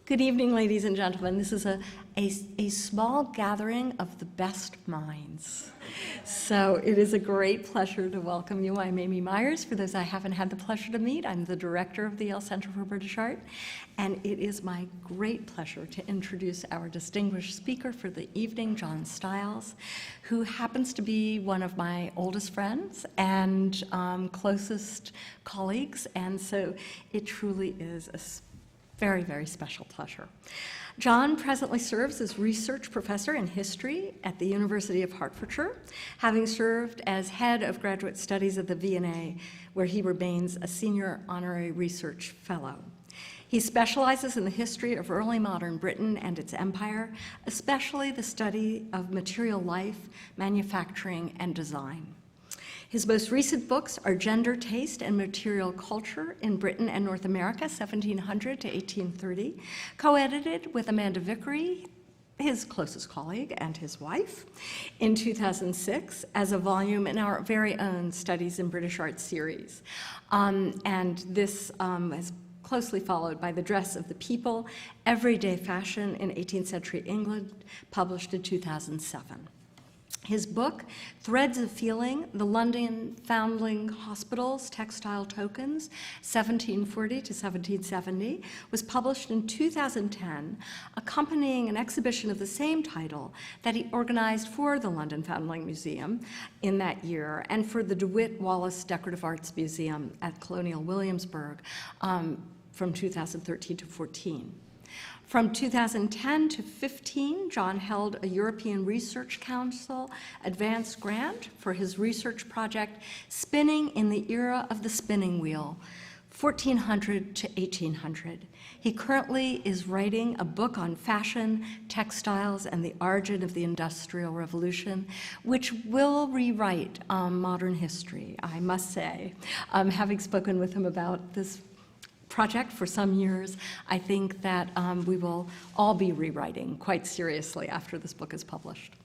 Good evening, ladies and gentlemen. This is a small gathering of the best minds. So it is a great pleasure to welcome you. I'm Amy Myers. For those I haven't had the pleasure to meet, I'm the director of the Yale Center for British Art, and it is my great pleasure to introduce our distinguished speaker for the evening, John Stiles, who happens to be one of my oldest friends and closest colleagues, and so it truly is a very, very special pleasure. John presently serves as research professor in history at the University of Hertfordshire, having served as head of graduate studies at the V&A, where he remains a senior honorary research fellow. He specializes in the history of early modern Britain and its empire, especially the study of material life, manufacturing, and design. His most recent books are Gender, Taste, and Material Culture in Britain and North America, 1700 to 1830, co-edited with Amanda Vickery, his closest colleague, and his wife, in 2006 as a volume in our very own Studies in British Art series. And this is closely followed by The Dress of the People, Everyday Fashion in 18th Century England, published in 2007. His book, Threads of Feeling, the London Foundling Hospital's Textile Tokens, 1740 to 1770, was published in 2010, accompanying an exhibition of the same title that he organized for the London Foundling Museum in that year and for the DeWitt Wallace Decorative Arts Museum at Colonial Williamsburg from 2013 to 14. From 2010 to 15, John held a European Research Council advanced grant for his research project, Spinning in the Era of the Spinning Wheel, 1400 to 1800. He currently is writing a book on fashion, textiles, and the origin of the Industrial Revolution, which will rewrite modern history, I must say. Having spoken with him about this project for some years, I think that we will all be rewriting quite seriously after this book is published.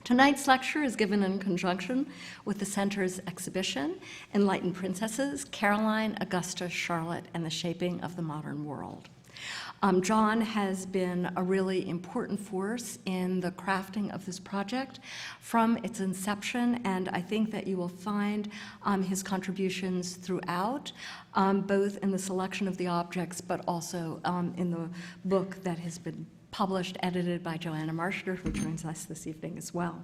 Tonight's lecture is given in conjunction with the Center's exhibition, Enlightened Princesses, Caroline, Augusta, Charlotte, and the Shaping of the Modern World. John has been a really important force in the crafting of this project from its inception, and I think that you will find his contributions throughout, both in the selection of the objects, but also in the book that has been published, edited by Joanna Marshner, who joins us this evening as well.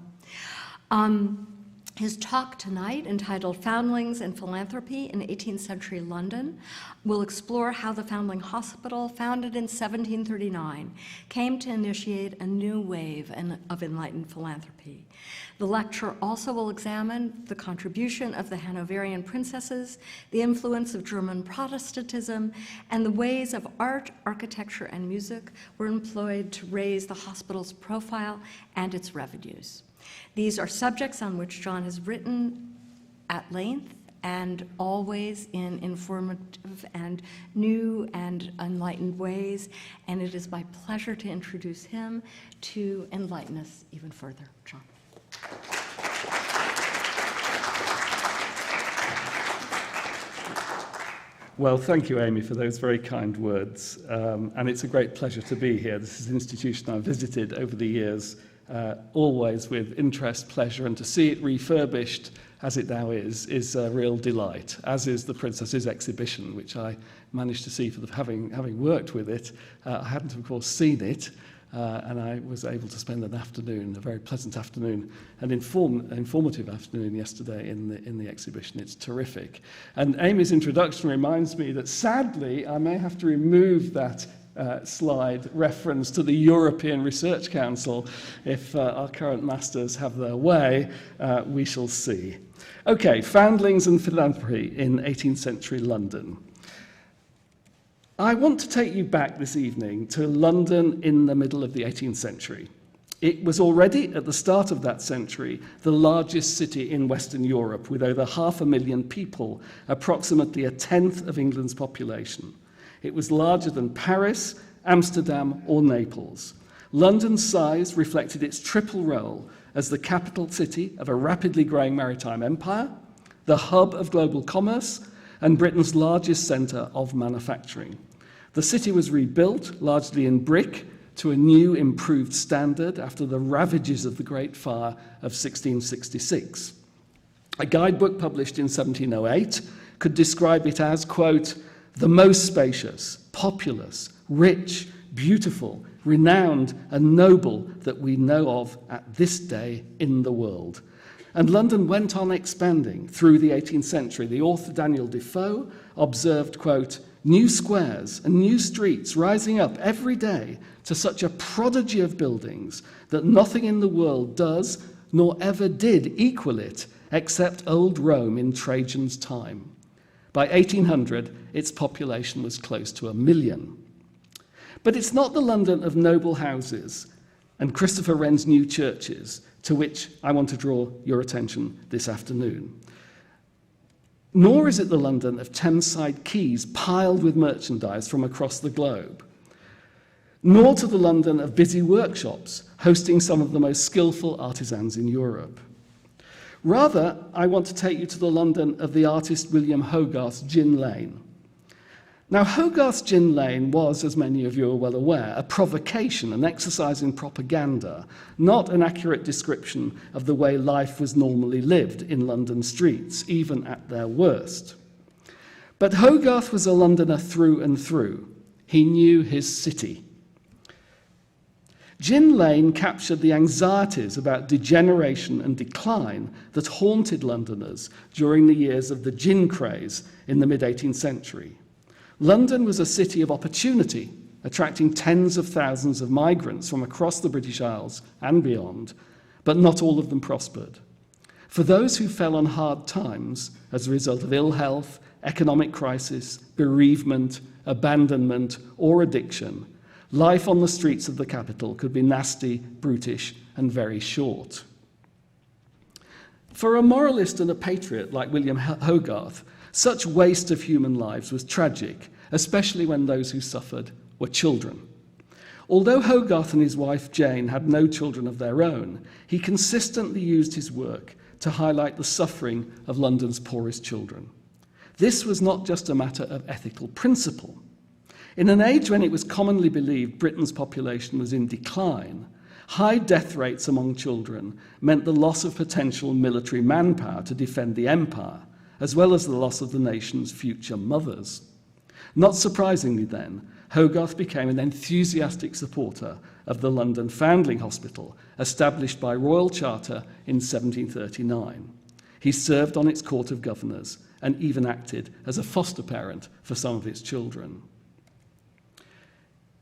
His talk tonight, entitled Foundlings and Philanthropy in 18th Century London, will explore how the Foundling Hospital, founded in 1739, came to initiate a new wave of enlightened philanthropy. The lecture also will examine the contribution of the Hanoverian princesses, the influence of German Protestantism, and the ways of art, architecture, and music were employed to raise the hospital's profile and its revenues. These are subjects on which John has written at length and always in informative and new and enlightened ways, and it is my pleasure to introduce him to enlighten us even further. John. Well, thank you, Amy, for those very kind words, and it's a great pleasure to be here. This is an institution I've visited over the years, always with interest, pleasure, and to see it refurbished as it now is a real delight, as is the Princesses exhibition, which I managed to see having worked with it. I hadn't, of course, seen it, and I was able to spend an afternoon, a very pleasant afternoon, an informative afternoon yesterday in the exhibition. It's terrific. And Amy's introduction reminds me that, sadly, I may have to remove that slide reference to the European Research Council. If our current masters have their way, we shall see. Okay, Foundlings and Philanthropy in 18th century London. I want to take you back this evening to London in the middle of the 18th century. It was already, at the start of that century, the largest city in Western Europe, with over 500,000 people, approximately a tenth of England's population. It was larger than Paris, Amsterdam, or Naples. London's size reflected its triple role as the capital city of a rapidly growing maritime empire, the hub of global commerce, and Britain's largest centre of manufacturing. The city was rebuilt, largely in brick, to a new improved standard after the ravages of the Great Fire of 1666. A guidebook published in 1708 could describe it as, quote, the most spacious, populous, rich, beautiful, renowned and noble that we know of at this day in the world. And London went on expanding through the 18th century. The author Daniel Defoe observed, quote, new squares and new streets rising up every day to such a prodigy of buildings that nothing in the world does nor ever did equal it except old Rome in Trajan's time. By 1800, its population was close to 1 million. But it's not the London of noble houses and Christopher Wren's new churches to which I want to draw your attention this afternoon. Nor is it the London of Thameside quays piled with merchandise from across the globe. Nor to the London of busy workshops hosting some of the most skillful artisans in Europe. Rather, I want to take you to the London of the artist William Hogarth's Gin Lane. Now, Hogarth's Gin Lane was, as many of you are well aware, a provocation, an exercise in propaganda, not an accurate description of the way life was normally lived in London streets, even at their worst. But Hogarth was a Londoner through and through. He knew his city. Gin Lane captured the anxieties about degeneration and decline that haunted Londoners during the years of the gin craze in the mid-18th century. London was a city of opportunity, attracting tens of thousands of migrants from across the British Isles and beyond, but not all of them prospered. For those who fell on hard times as a result of ill health, economic crisis, bereavement, abandonment, or addiction, life on the streets of the capital could be nasty, brutish, and very short. For a moralist and a patriot like William Hogarth, such waste of human lives was tragic, especially when those who suffered were children. Although Hogarth and his wife Jane had no children of their own, he consistently used his work to highlight the suffering of London's poorest children. This was not just a matter of ethical principle. In an age when it was commonly believed Britain's population was in decline, high death rates among children meant the loss of potential military manpower to defend the empire, as well as the loss of the nation's future mothers. Not surprisingly then, Hogarth became an enthusiastic supporter of the London Foundling Hospital, established by royal charter in 1739. He served on its Court of Governors and even acted as a foster parent for some of its children.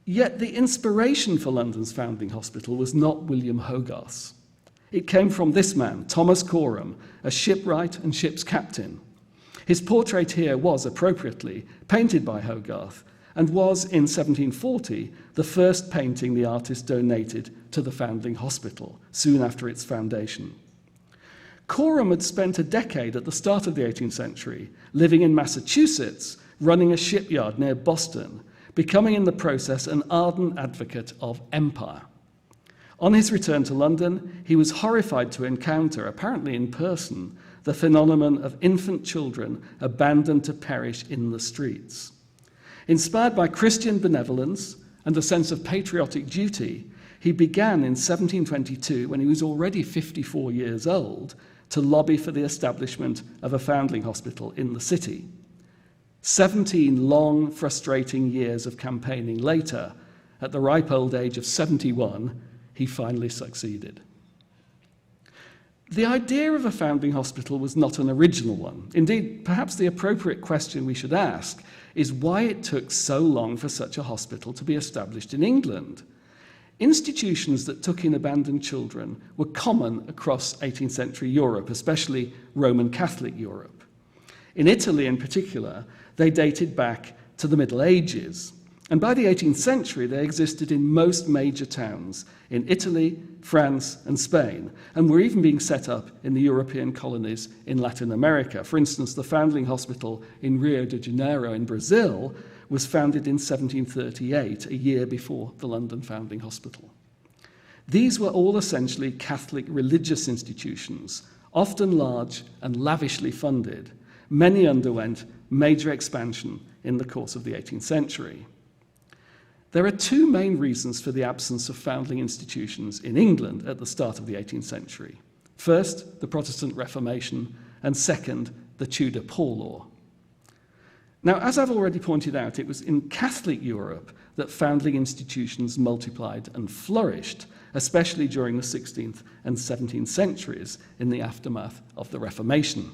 Yet the inspiration for London's Foundling Hospital was not William Hogarth's. It came from this man, Thomas Coram, a shipwright and ship's captain. His portrait here was, appropriately, painted by Hogarth and was, in 1740, the first painting the artist donated to the Foundling Hospital, soon after its foundation. Coram had spent a decade at the start of the 18th century living in Massachusetts, running a shipyard near Boston, becoming in the process an ardent advocate of empire. On his return to London, he was horrified to encounter, apparently in person, the phenomenon of infant children abandoned to perish in the streets. Inspired by Christian benevolence and a sense of patriotic duty, he began in 1722, when he was already 54 years old, to lobby for the establishment of a foundling hospital in the city. 17 long, frustrating years of campaigning later, at the ripe old age of 71, he finally succeeded. The idea of a foundling hospital was not an original one. Indeed, perhaps the appropriate question we should ask is why it took so long for such a hospital to be established in England. Institutions that took in abandoned children were common across 18th century Europe, especially Roman Catholic Europe. In Italy in particular, they dated back to the Middle Ages. And by the 18th century, they existed in most major towns in Italy, France, and Spain, and were even being set up in the European colonies in Latin America. For instance, the Foundling Hospital in Rio de Janeiro in Brazil was founded in 1738, a year before the London Foundling Hospital. These were all essentially Catholic religious institutions, often large and lavishly funded. Many underwent major expansion in the course of the 18th century. There are two main reasons for the absence of foundling institutions in England at the start of the 18th century. First, the Protestant Reformation, and second, the Tudor Poor Law. Now, as I've already pointed out, it was in Catholic Europe that foundling institutions multiplied and flourished, especially during the 16th and 17th centuries in the aftermath of the Reformation.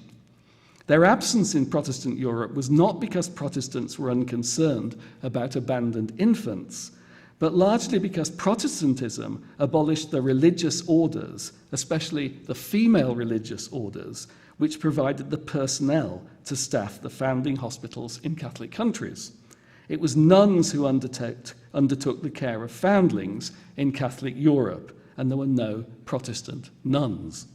Their absence in Protestant Europe was not because Protestants were unconcerned about abandoned infants, but largely because Protestantism abolished the religious orders, especially the female religious orders, which provided the personnel to staff the founding hospitals in Catholic countries. It was nuns who undertook the care of foundlings in Catholic Europe, and there were no Protestant nuns.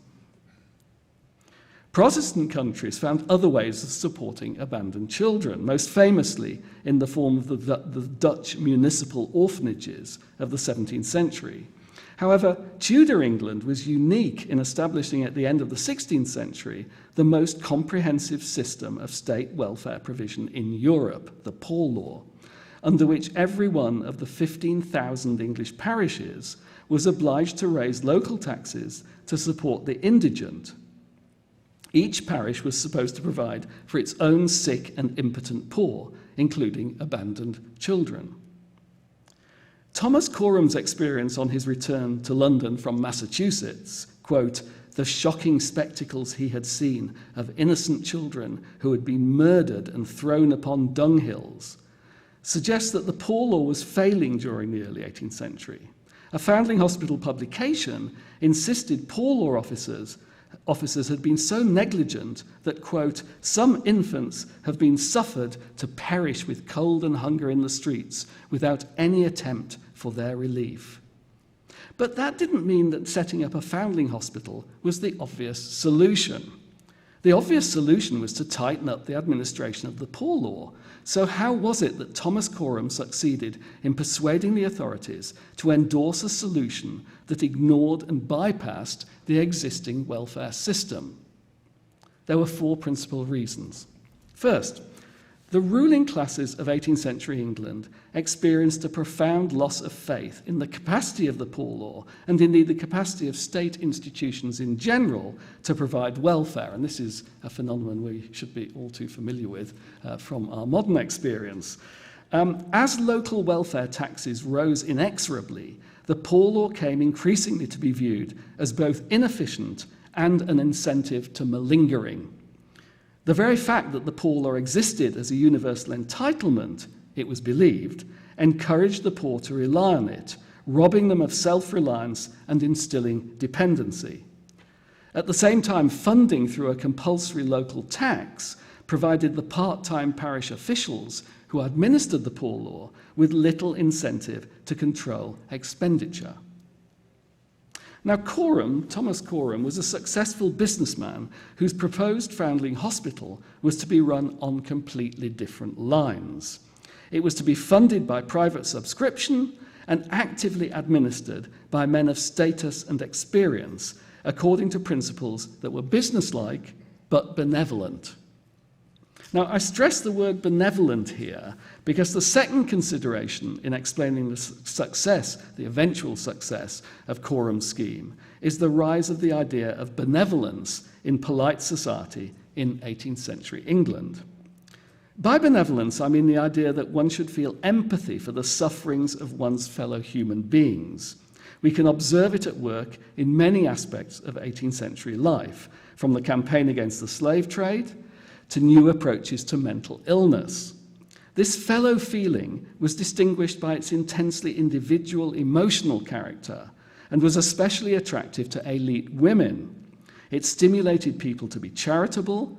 Protestant countries found other ways of supporting abandoned children, most famously in the form of the Dutch municipal orphanages of the 17th century. However, Tudor England was unique in establishing at the end of the 16th century the most comprehensive system of state welfare provision in Europe, the Poor Law, under which every one of the 15,000 English parishes was obliged to raise local taxes to support the indigent. Each parish was supposed to provide for its own sick and impotent poor, including abandoned children. Thomas Corum's experience on his return to London from Massachusetts, quote, the shocking spectacles he had seen of innocent children who had been murdered and thrown upon dunghills, suggests that the Poor Law was failing during the early 18th century. A Foundling Hospital publication insisted Poor Law officers had been so negligent that, quote, some infants have been suffered to perish with cold and hunger in the streets without any attempt for their relief. But that didn't mean that setting up a foundling hospital was the obvious solution. The obvious solution was to tighten up the administration of the Poor Law. So how was it that Thomas Coram succeeded in persuading the authorities to endorse a solution that ignored and bypassed the existing welfare system? There were four principal reasons. First, the ruling classes of 18th century England experienced a profound loss of faith in the capacity of the Poor Law, and indeed the capacity of state institutions in general to provide welfare. And this is a phenomenon we should be all too familiar with from our modern experience. As local welfare taxes rose inexorably, the Poor Law came increasingly to be viewed as both inefficient and an incentive to malingering. The very fact that the Poor Law existed as a universal entitlement, it was believed, encouraged the poor to rely on it, robbing them of self-reliance and instilling dependency. At the same time, funding through a compulsory local tax provided the part-time parish officials who administered the Poor Law with little incentive to control expenditure. Now, Thomas Coram, was a successful businessman whose proposed foundling hospital was to be run on completely different lines. It was to be funded by private subscription and actively administered by men of status and experience, according to principles that were businesslike but benevolent. Now, I stress the word benevolent here because the second consideration in explaining the success, the eventual success of Coram's scheme, is the rise of the idea of benevolence in polite society in 18th century England. By benevolence, I mean the idea that one should feel empathy for the sufferings of one's fellow human beings. We can observe it at work in many aspects of 18th century life, from the campaign against the slave trade to new approaches to mental illness. This fellow feeling was distinguished by its intensely individual emotional character and was especially attractive to elite women. It stimulated people to be charitable,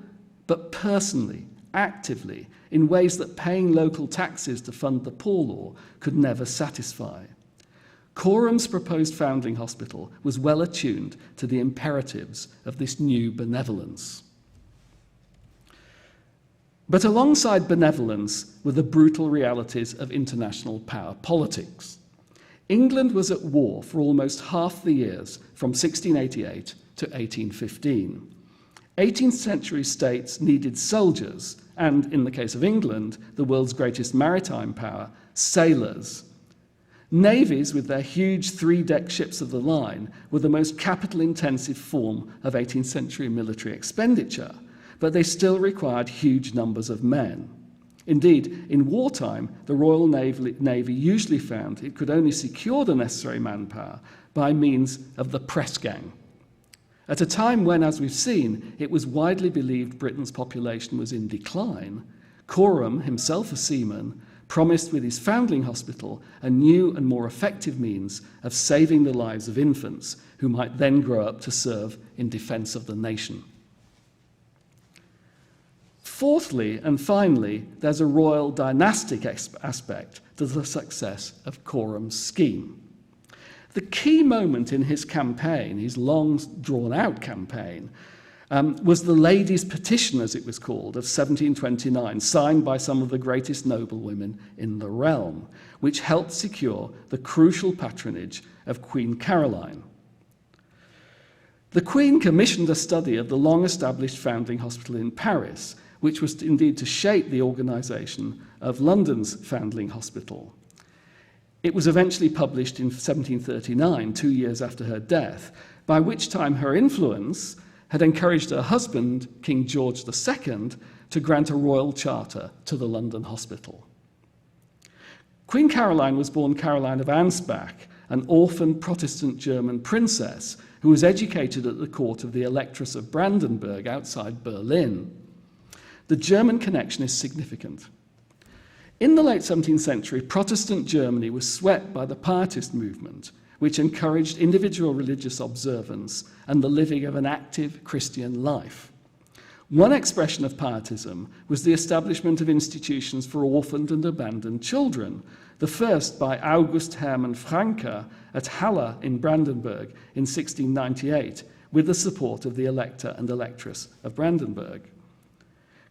but personally, actively, in ways that paying local taxes to fund the Poor Law could never satisfy. Coram's proposed foundling hospital was well attuned to the imperatives of this new benevolence. But alongside benevolence were the brutal realities of international power politics. England was at war for almost half the years from 1688 to 1815. 18th century states needed soldiers and, in the case of England, the world's greatest maritime power, sailors. Navies, with their huge three-deck ships of the line, were the most capital-intensive form of 18th century military expenditure, but they still required huge numbers of men. Indeed, in wartime, the Royal Navy usually found it could only secure the necessary manpower by means of the press gang. At a time when, as we've seen, it was widely believed Britain's population was in decline, Coram, himself a seaman, promised with his Foundling Hospital a new and more effective means of saving the lives of infants who might then grow up to serve in defence of the nation. Fourthly, and finally, there's a royal dynastic aspect to the success of Coram's scheme. The key moment in his campaign, his long drawn-out campaign, was the Ladies' Petition, as it was called, of 1729, signed by some of the greatest noblewomen in the realm, which helped secure the crucial patronage of Queen Caroline. The Queen commissioned a study of the long-established Foundling Hospital in Paris, which was indeed to shape the organisation of London's Foundling Hospital. It was eventually published in 1739, 2 years after her death, by which time her influence had encouraged her husband, King George II, to grant a royal charter to the London Hospital. Queen Caroline was born Caroline of Ansbach, an orphan Protestant German princess who was educated at the court of the Electress of Brandenburg outside Berlin. The German connection is significant. In the late 17th century, Protestant Germany was swept by the Pietist movement, which encouraged individual religious observance and the living of an active Christian life. One expression of Pietism was the establishment of institutions for orphaned and abandoned children, the first by August Hermann Francke at Halle in Brandenburg in 1698, with the support of the Elector and Electress of Brandenburg.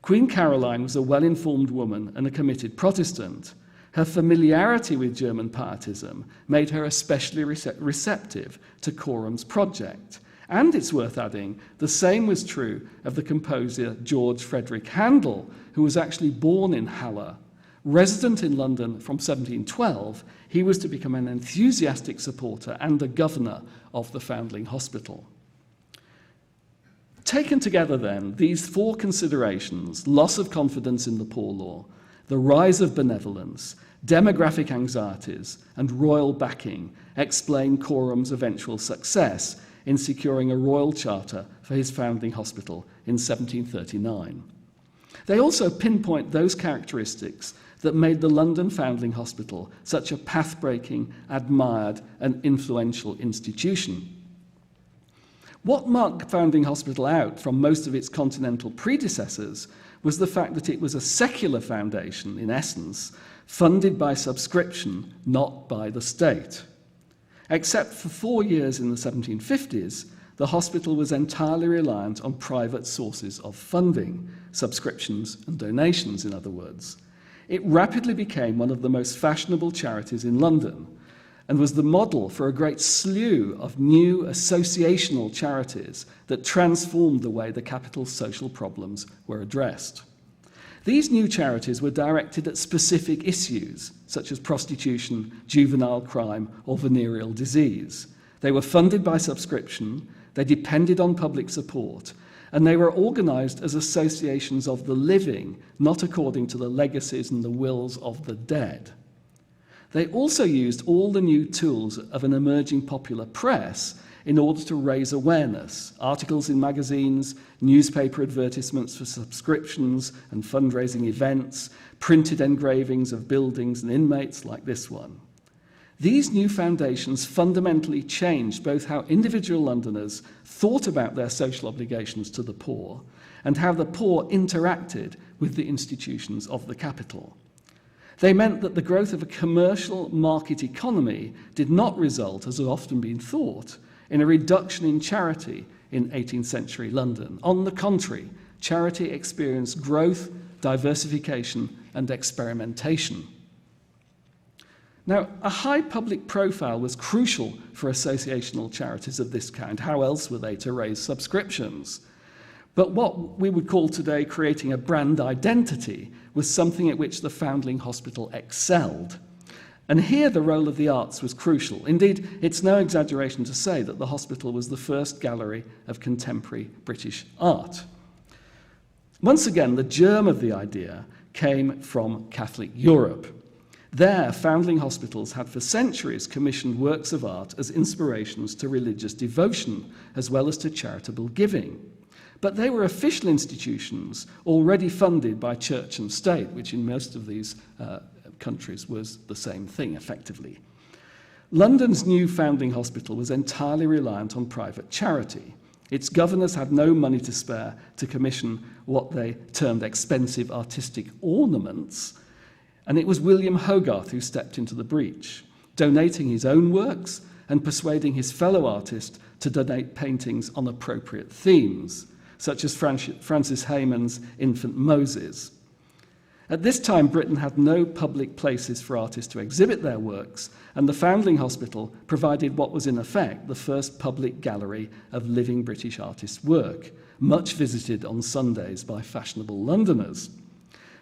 Queen Caroline was a well-informed woman and a committed Protestant. Her familiarity with German Pietism made her especially receptive to Coram's project. And it's worth adding, the same was true of the composer George Frederick Handel, who was actually born in Halle. Resident in London from 1712, he was to become an enthusiastic supporter and a governor of the Foundling Hospital. Taken together then, these four considerations, loss of confidence in the poor law, the rise of benevolence, demographic anxieties, and royal backing, explain Coram's eventual success in securing a royal charter for his Foundling Hospital in 1739. They also pinpoint those characteristics that made the London Foundling Hospital such a path-breaking, admired, and influential institution. What marked Foundling Hospital out from most of its continental predecessors was the fact that it was a secular foundation, in essence, funded by subscription, not by the state. Except for 4 years in the 1750s, the hospital was entirely reliant on private sources of funding, subscriptions and donations, in other words. It rapidly became one of the most fashionable charities in London, and was the model for a great slew of new associational charities that transformed the way the capital's social problems were addressed. These new charities were directed at specific issues, such as prostitution, juvenile crime, or venereal disease. They were funded by subscription, they depended on public support, and they were organised as associations of the living, not according to the legacies and the wills of the dead. They also used all the new tools of an emerging popular press in order to raise awareness, articles in magazines, newspaper advertisements for subscriptions and fundraising events, printed engravings of buildings and inmates like this one. These new foundations fundamentally changed both how individual Londoners thought about their social obligations to the poor and how the poor interacted with the institutions of the capital. They meant that the growth of a commercial market economy did not result, as had often been thought, in a reduction in charity in 18th century London. On the contrary, charity experienced growth, diversification, and experimentation. Now, a high public profile was crucial for associational charities of this kind. How else were they to raise subscriptions? But what we would call today creating a brand identity was something at which the Foundling Hospital excelled. And here the role of the arts was crucial. Indeed, it's no exaggeration to say that the hospital was the first gallery of contemporary British art. Once again, the germ of the idea came from Catholic Europe. There, foundling hospitals had for centuries commissioned works of art as inspirations to religious devotion, as well as to charitable giving. But they were official institutions already funded by church and state, which in most of these countries was the same thing, effectively. London's new foundling hospital was entirely reliant on private charity. Its governors had no money to spare to commission what they termed expensive artistic ornaments, and it was William Hogarth who stepped into the breach, donating his own works and persuading his fellow artists to donate paintings on appropriate themes, such as Francis Hayman's Infant Moses. At this time, Britain had no public places for artists to exhibit their works, and the Foundling Hospital provided what was in effect the first public gallery of living British artists' work, much visited on Sundays by fashionable Londoners.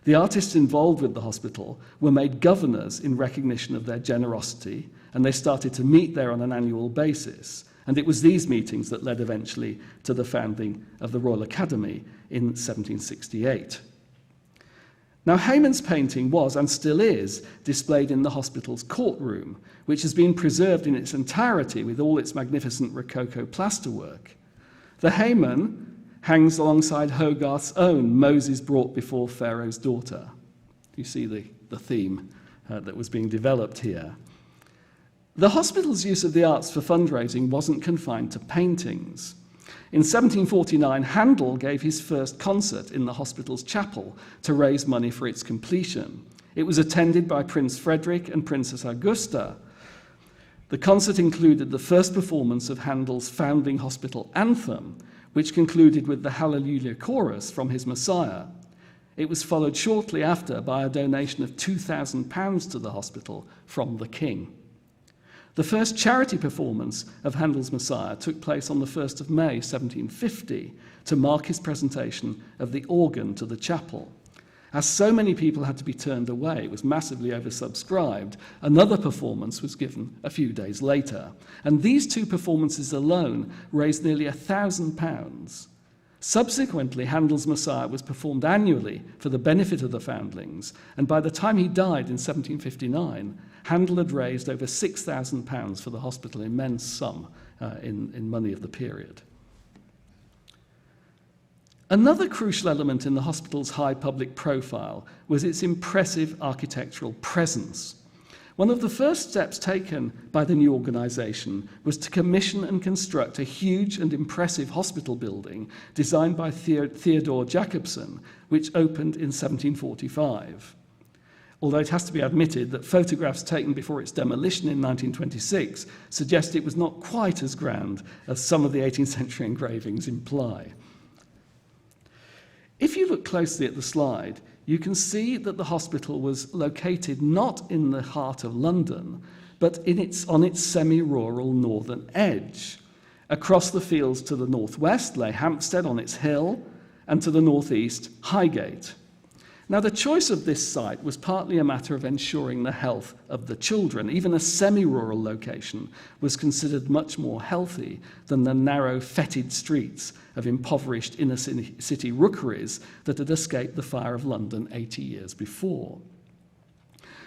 The artists involved with the hospital were made governors in recognition of their generosity, and they started to meet there on an annual basis. And it was these meetings that led eventually to the founding of the Royal Academy in 1768. Now, Hayman's painting was, and still is, displayed in the hospital's courtroom, which has been preserved in its entirety with all its magnificent Rococo plasterwork. The Hayman hangs alongside Hogarth's own Moses brought before Pharaoh's daughter. You see the theme that was being developed here. The hospital's use of the arts for fundraising wasn't confined to paintings. In 1749, Handel gave his first concert in the hospital's chapel to raise money for its completion. It was attended by Prince Frederick and Princess Augusta. The concert included the first performance of Handel's Foundling Hospital anthem, which concluded with the Hallelujah chorus from his Messiah. It was followed shortly after by a donation of £2,000 to the hospital from the King. The first charity performance of Handel's Messiah took place on the 1st of May, 1750, to mark his presentation of the organ to the chapel. As so many people had to be turned away, it was massively oversubscribed, another performance was given a few days later. And these two performances alone raised nearly £1,000. Subsequently, Handel's Messiah was performed annually for the benefit of the foundlings, and by the time he died in 1759, Handel had raised over £6,000 for the hospital, an immense sum in money of the period. Another crucial element in the hospital's high public profile was its impressive architectural presence. One of the first steps taken by the new organisation was to commission and construct a huge and impressive hospital building designed by Theodore Jacobson, which opened in 1745. Although it has to be admitted that photographs taken before its demolition in 1926 suggest it was not quite as grand as some of the 18th century engravings imply. If you look closely at the slide, you can see that the hospital was located not in the heart of London, but on its semi-rural northern edge. Across the fields to the northwest lay Hampstead on its hill, and to the northeast, Highgate. Now, the choice of this site was partly a matter of ensuring the health of the children. Even a semi-rural location was considered much more healthy than the narrow, fetid streets of impoverished inner-city rookeries that had escaped the fire of London 80 years before.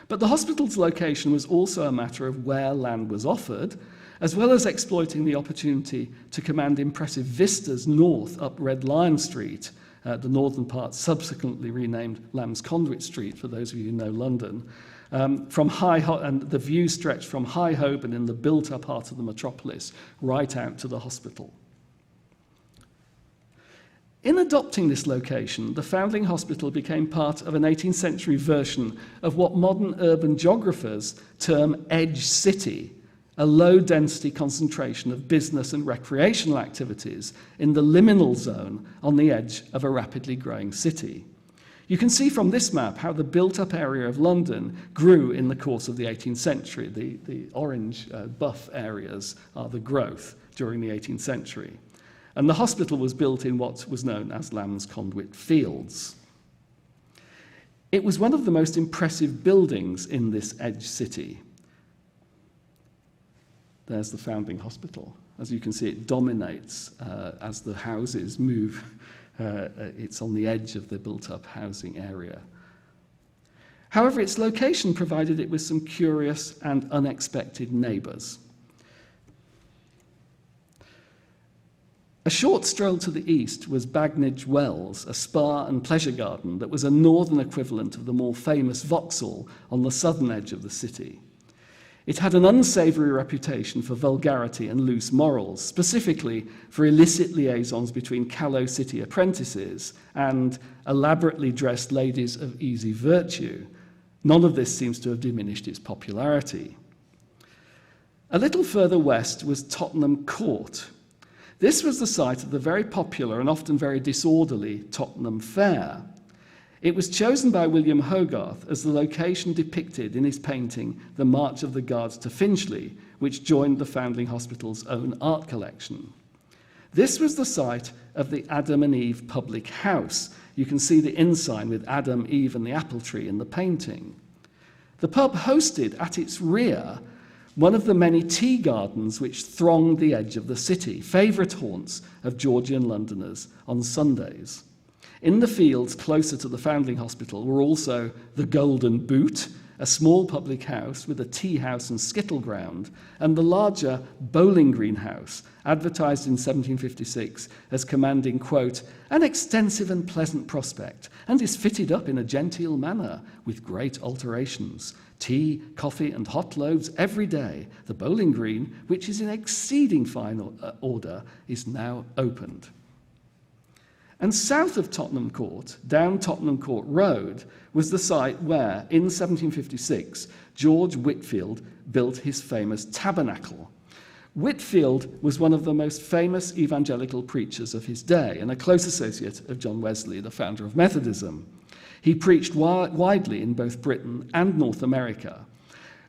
But the hospital's location was also a matter of where land was offered, as well as exploiting the opportunity to command impressive vistas north up Red Lion Street, the northern part subsequently renamed Lamb's Conduit Street, for those of you who know London, and the view stretched from High Holborn in the built-up heart of the metropolis right out to the hospital. In adopting this location, the Foundling Hospital became part of an 18th century version of what modern urban geographers term edge city, a low-density concentration of business and recreational activities in the liminal zone on the edge of a rapidly growing city. You can see from this map how the built-up area of London grew in the course of the 18th century. The orange buff areas are the growth during the 18th century. And the hospital was built in what was known as Lamb's Conduit Fields. It was one of the most impressive buildings in this edge city. There's the Foundling Hospital. As you can see, it dominates as the houses move. It's on the edge of the built-up housing area. However, its location provided it with some curious and unexpected neighbours. A short stroll to the east was Bagnage Wells, a spa and pleasure garden that was a northern equivalent of the more famous Vauxhall on the southern edge of the city. It had an unsavoury reputation for vulgarity and loose morals, specifically for illicit liaisons between callow city apprentices and elaborately dressed ladies of easy virtue. None of this seems to have diminished its popularity. A little further west was Tottenham Court. This was the site of the very popular and often very disorderly Tottenham Fair. It was chosen by William Hogarth as the location depicted in his painting The March of the Guards to Finchley, which joined the Foundling Hospital's own art collection. This was the site of the Adam and Eve public house. You can see the inn sign with Adam, Eve and the apple tree in the painting. The pub hosted at its rear one of the many tea gardens which thronged the edge of the city, favourite haunts of Georgian Londoners on Sundays. In the fields closer to the Foundling Hospital were also the Golden Boot, a small public house with a tea house and skittle ground, and the larger Bowling Green House, advertised in 1756 as commanding, quote, an extensive and pleasant prospect, and is fitted up in a genteel manner, with great alterations. Tea, coffee, and hot loaves every day. The Bowling Green, which is in exceeding fine order, is now opened. And south of Tottenham Court, down Tottenham Court Road, was the site where, in 1756, George Whitefield built his famous tabernacle. Whitefield was one of the most famous evangelical preachers of his day and a close associate of John Wesley, the founder of Methodism. He preached widely in both Britain and North America.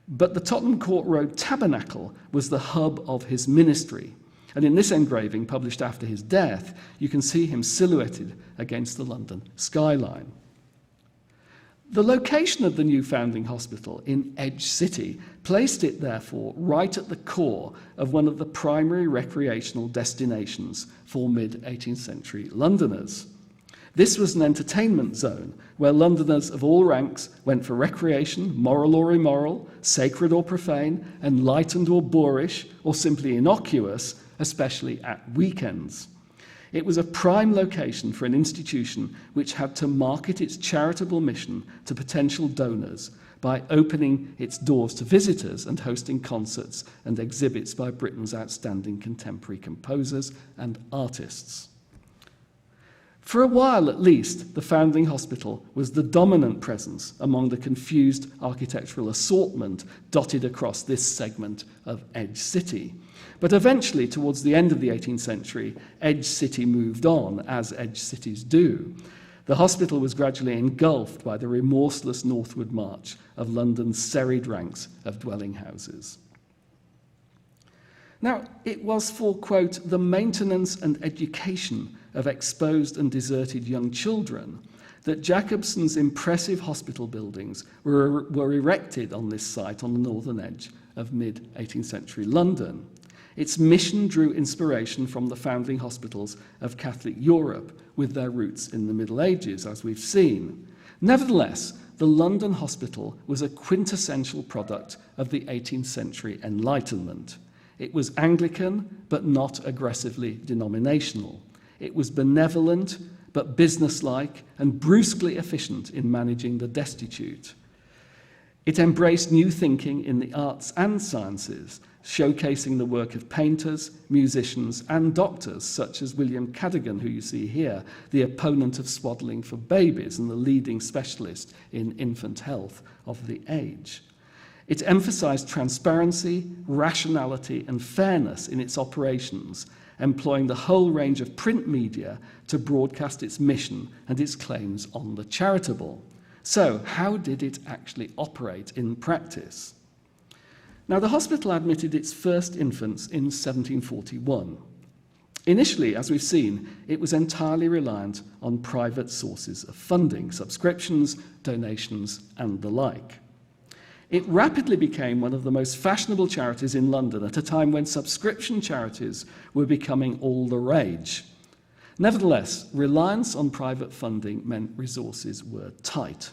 But the Tottenham Court Road tabernacle was the hub of his ministry. And in this engraving, published after his death, you can see him silhouetted against the London skyline. The location of the new Foundling Hospital in Edge City placed it, therefore, right at the core of one of the primary recreational destinations for mid-18th century Londoners. This was an entertainment zone where Londoners of all ranks went for recreation, moral or immoral, sacred or profane, enlightened or boorish, or simply innocuous, especially at weekends. It was a prime location for an institution which had to market its charitable mission to potential donors by opening its doors to visitors and hosting concerts and exhibits by Britain's outstanding contemporary composers and artists. For a while at least, the Foundling Hospital was the dominant presence among the confused architectural assortment dotted across this segment of Edge City. But eventually, towards the end of the 18th century, Edge City moved on, as Edge Cities do. The hospital was gradually engulfed by the remorseless northward march of London's serried ranks of dwelling houses. Now, it was for, quote, the maintenance and education of exposed and deserted young children that Jacobson's impressive hospital buildings were erected on this site on the northern edge of mid-18th century London. Its mission drew inspiration from the foundling hospitals of Catholic Europe with their roots in the Middle Ages, as we've seen. Nevertheless, the London Hospital was a quintessential product of the 18th century Enlightenment. It was Anglican, but not aggressively denominational. It was benevolent, but businesslike and brusquely efficient in managing the destitute. It embraced new thinking in the arts and sciences, showcasing the work of painters, musicians, and doctors, such as William Cadogan, who you see here, the opponent of swaddling for babies and the leading specialist in infant health of the age. It emphasized transparency, rationality, and fairness in its operations, employing the whole range of print media to broadcast its mission and its claims on the charitable. So, how did it actually operate in practice? Now, the hospital admitted its first infants in 1741. Initially, as we've seen, it was entirely reliant on private sources of funding, subscriptions, donations, and the like. It rapidly became one of the most fashionable charities in London at a time when subscription charities were becoming all the rage. Nevertheless, reliance on private funding meant resources were tight.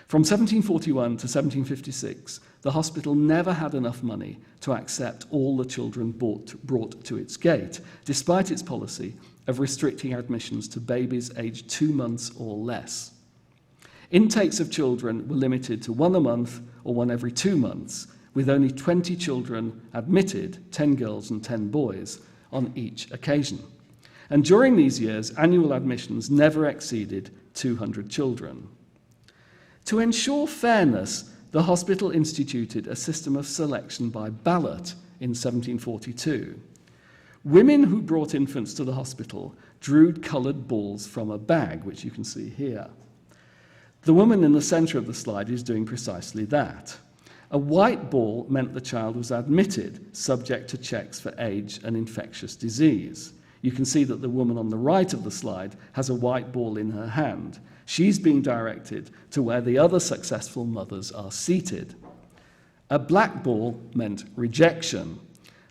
From 1741 to 1756, the hospital never had enough money to accept all the children brought to its gate, despite its policy of restricting admissions to babies aged 2 months or less. Intakes of children were limited to 1 a month or 1 every 2 months, with only 20 children admitted, 10 girls and 10 boys, on each occasion. And during these years, annual admissions never exceeded 200 children. To ensure fairness, the hospital instituted a system of selection by ballot in 1742. Women who brought infants to the hospital drew coloured balls from a bag, which you can see here. The woman in the centre of the slide is doing precisely that. A white ball meant the child was admitted, subject to checks for age and infectious disease. You can see that the woman on the right of the slide has a white ball in her hand. She's being directed to where the other successful mothers are seated. A black ball meant rejection.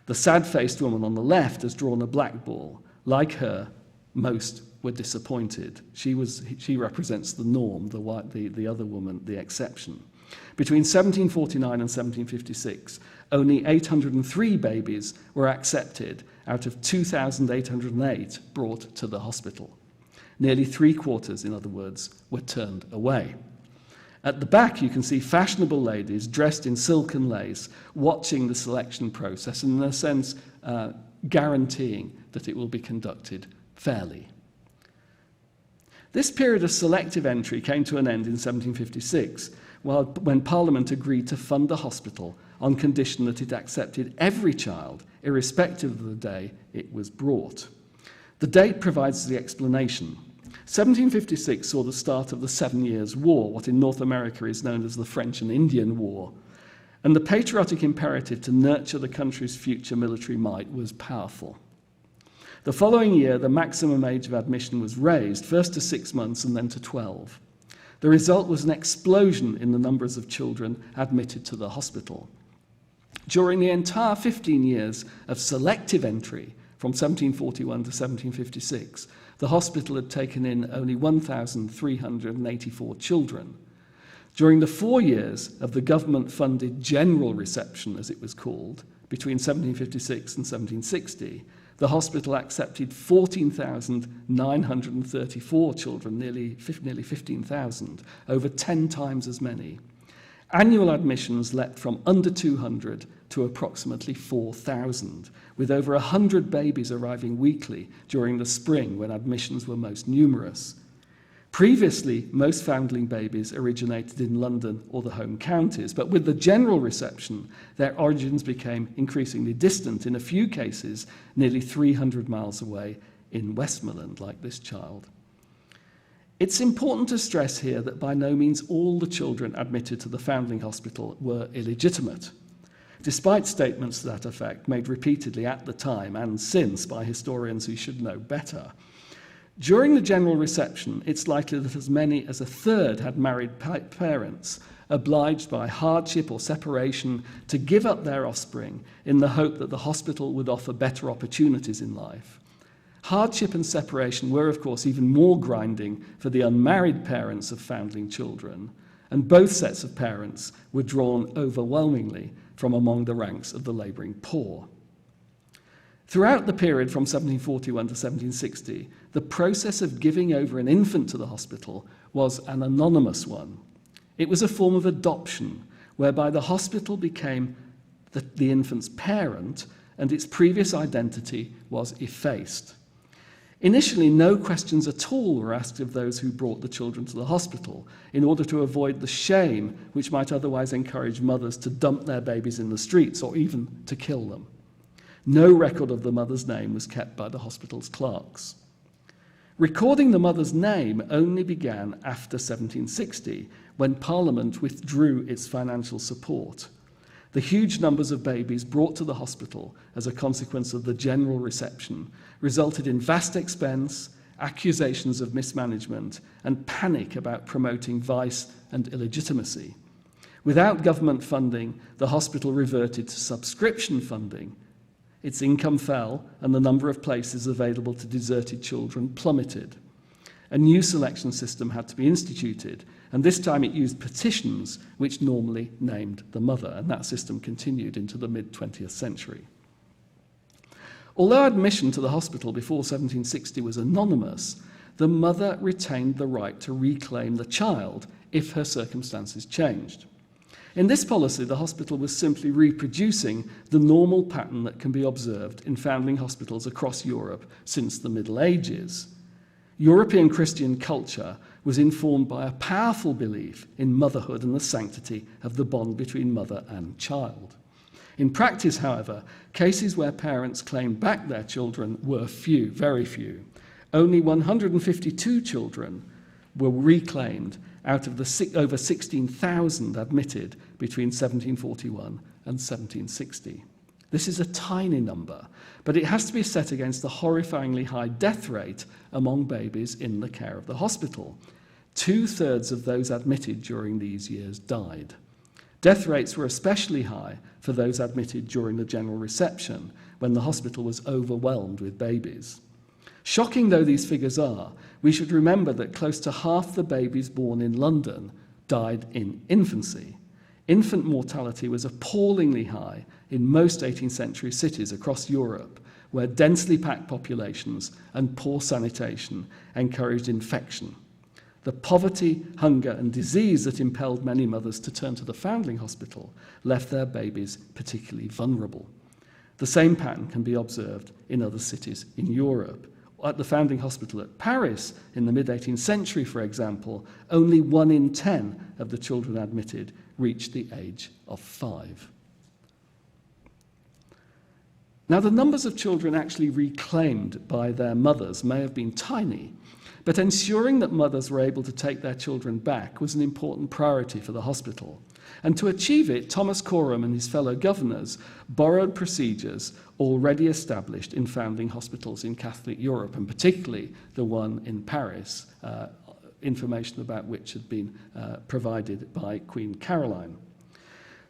The sad-faced woman on the left has drawn a black ball. Like her, most were disappointed. She represents the norm, the other woman, the exception. Between 1749 and 1756, only 803 babies were accepted out of 2,808 brought to the hospital. Nearly 3/4, in other words, were turned away. At the back, you can see fashionable ladies dressed in silk and lace, watching the selection process and, in a sense, guaranteeing that it will be conducted fairly. This period of selective entry came to an end in 1756, when Parliament agreed to fund the hospital on condition that it accepted every child, irrespective of the day it was brought. The date provides the explanation. 1756 saw the start of the 7 Years' War, what in North America is known as the French and Indian War, and the patriotic imperative to nurture the country's future military might was powerful. The following year, the maximum age of admission was raised, first to 6 months and then to 12. The result was an explosion in the numbers of children admitted to the hospital. During the entire 15 years of selective entry, from 1741 to 1756, the hospital had taken in only 1,384 children. During the 4 years of the government-funded general reception, as it was called, between 1756 and 1760, the hospital accepted 14,934 children, nearly 15,000, over 10 times as many. Annual admissions leapt from under 200 to approximately 4,000, with over 100 babies arriving weekly during the spring when admissions were most numerous. Previously, most foundling babies originated in London or the home counties, but with the general reception, their origins became increasingly distant, in a few cases nearly 300 miles away in Westmoreland, like this child. It's important to stress here that by no means all the children admitted to the Foundling Hospital were illegitimate, despite statements to that effect made repeatedly at the time and since by historians who should know better. During the general reception, it's likely that as many as a third had married parents, obliged by hardship or separation to give up their offspring in the hope that the hospital would offer better opportunities in life. Hardship and separation were, of course, even more grinding for the unmarried parents of foundling children, and both sets of parents were drawn overwhelmingly from among the ranks of the labouring poor. Throughout the period from 1741 to 1760, the process of giving over an infant to the hospital was an anonymous one. It was a form of adoption, whereby the hospital became the infant's parent and its previous identity was effaced. Initially, no questions at all were asked of those who brought the children to the hospital, in order to avoid the shame which might otherwise encourage mothers to dump their babies in the streets or even to kill them. No record of the mother's name was kept by the hospital's clerks. Recording the mother's name only began after 1760, when Parliament withdrew its financial support. The huge numbers of babies brought to the hospital as a consequence of the general reception resulted in vast expense, accusations of mismanagement, and panic about promoting vice and illegitimacy. Without government funding, the hospital reverted to subscription funding. Its income fell, and the number of places available to deserted children plummeted. A new selection system had to be instituted, and this time it used petitions, which normally named the mother, and that system continued into the mid-20th century. Although admission to the hospital before 1760 was anonymous, the mother retained the right to reclaim the child if her circumstances changed. In this policy, the hospital was simply reproducing the normal pattern that can be observed in foundling hospitals across Europe since the Middle Ages. European Christian culture was informed by a powerful belief in motherhood and the sanctity of the bond between mother and child. In practice, however, cases where parents claimed back their children were few, very few. Only 152 children were reclaimed out of the over 16,000 admitted between 1741 and 1760. This is a tiny number, but it has to be set against the horrifyingly high death rate among babies in the care of the hospital. 2/3 of those admitted during these years died. Death rates were especially high for those admitted during the general reception, when the hospital was overwhelmed with babies. Shocking though these figures are, we should remember that close to half the babies born in London died in infancy. Infant mortality was appallingly high in most 18th century cities across Europe, where densely packed populations and poor sanitation encouraged infection. The poverty, hunger, and disease that impelled many mothers to turn to the Foundling Hospital left their babies particularly vulnerable. The same pattern can be observed in other cities in Europe. At the Foundling Hospital at Paris in the mid-18th century, for example, only 1 in 10 of the children admitted reached the age of 5. Now, the numbers of children actually reclaimed by their mothers may have been tiny, but ensuring that mothers were able to take their children back was an important priority for the hospital. And to achieve it, Thomas Coram and his fellow governors borrowed procedures already established in foundling hospitals in Catholic Europe, and particularly the one in Paris, information about which had been provided by Queen Caroline.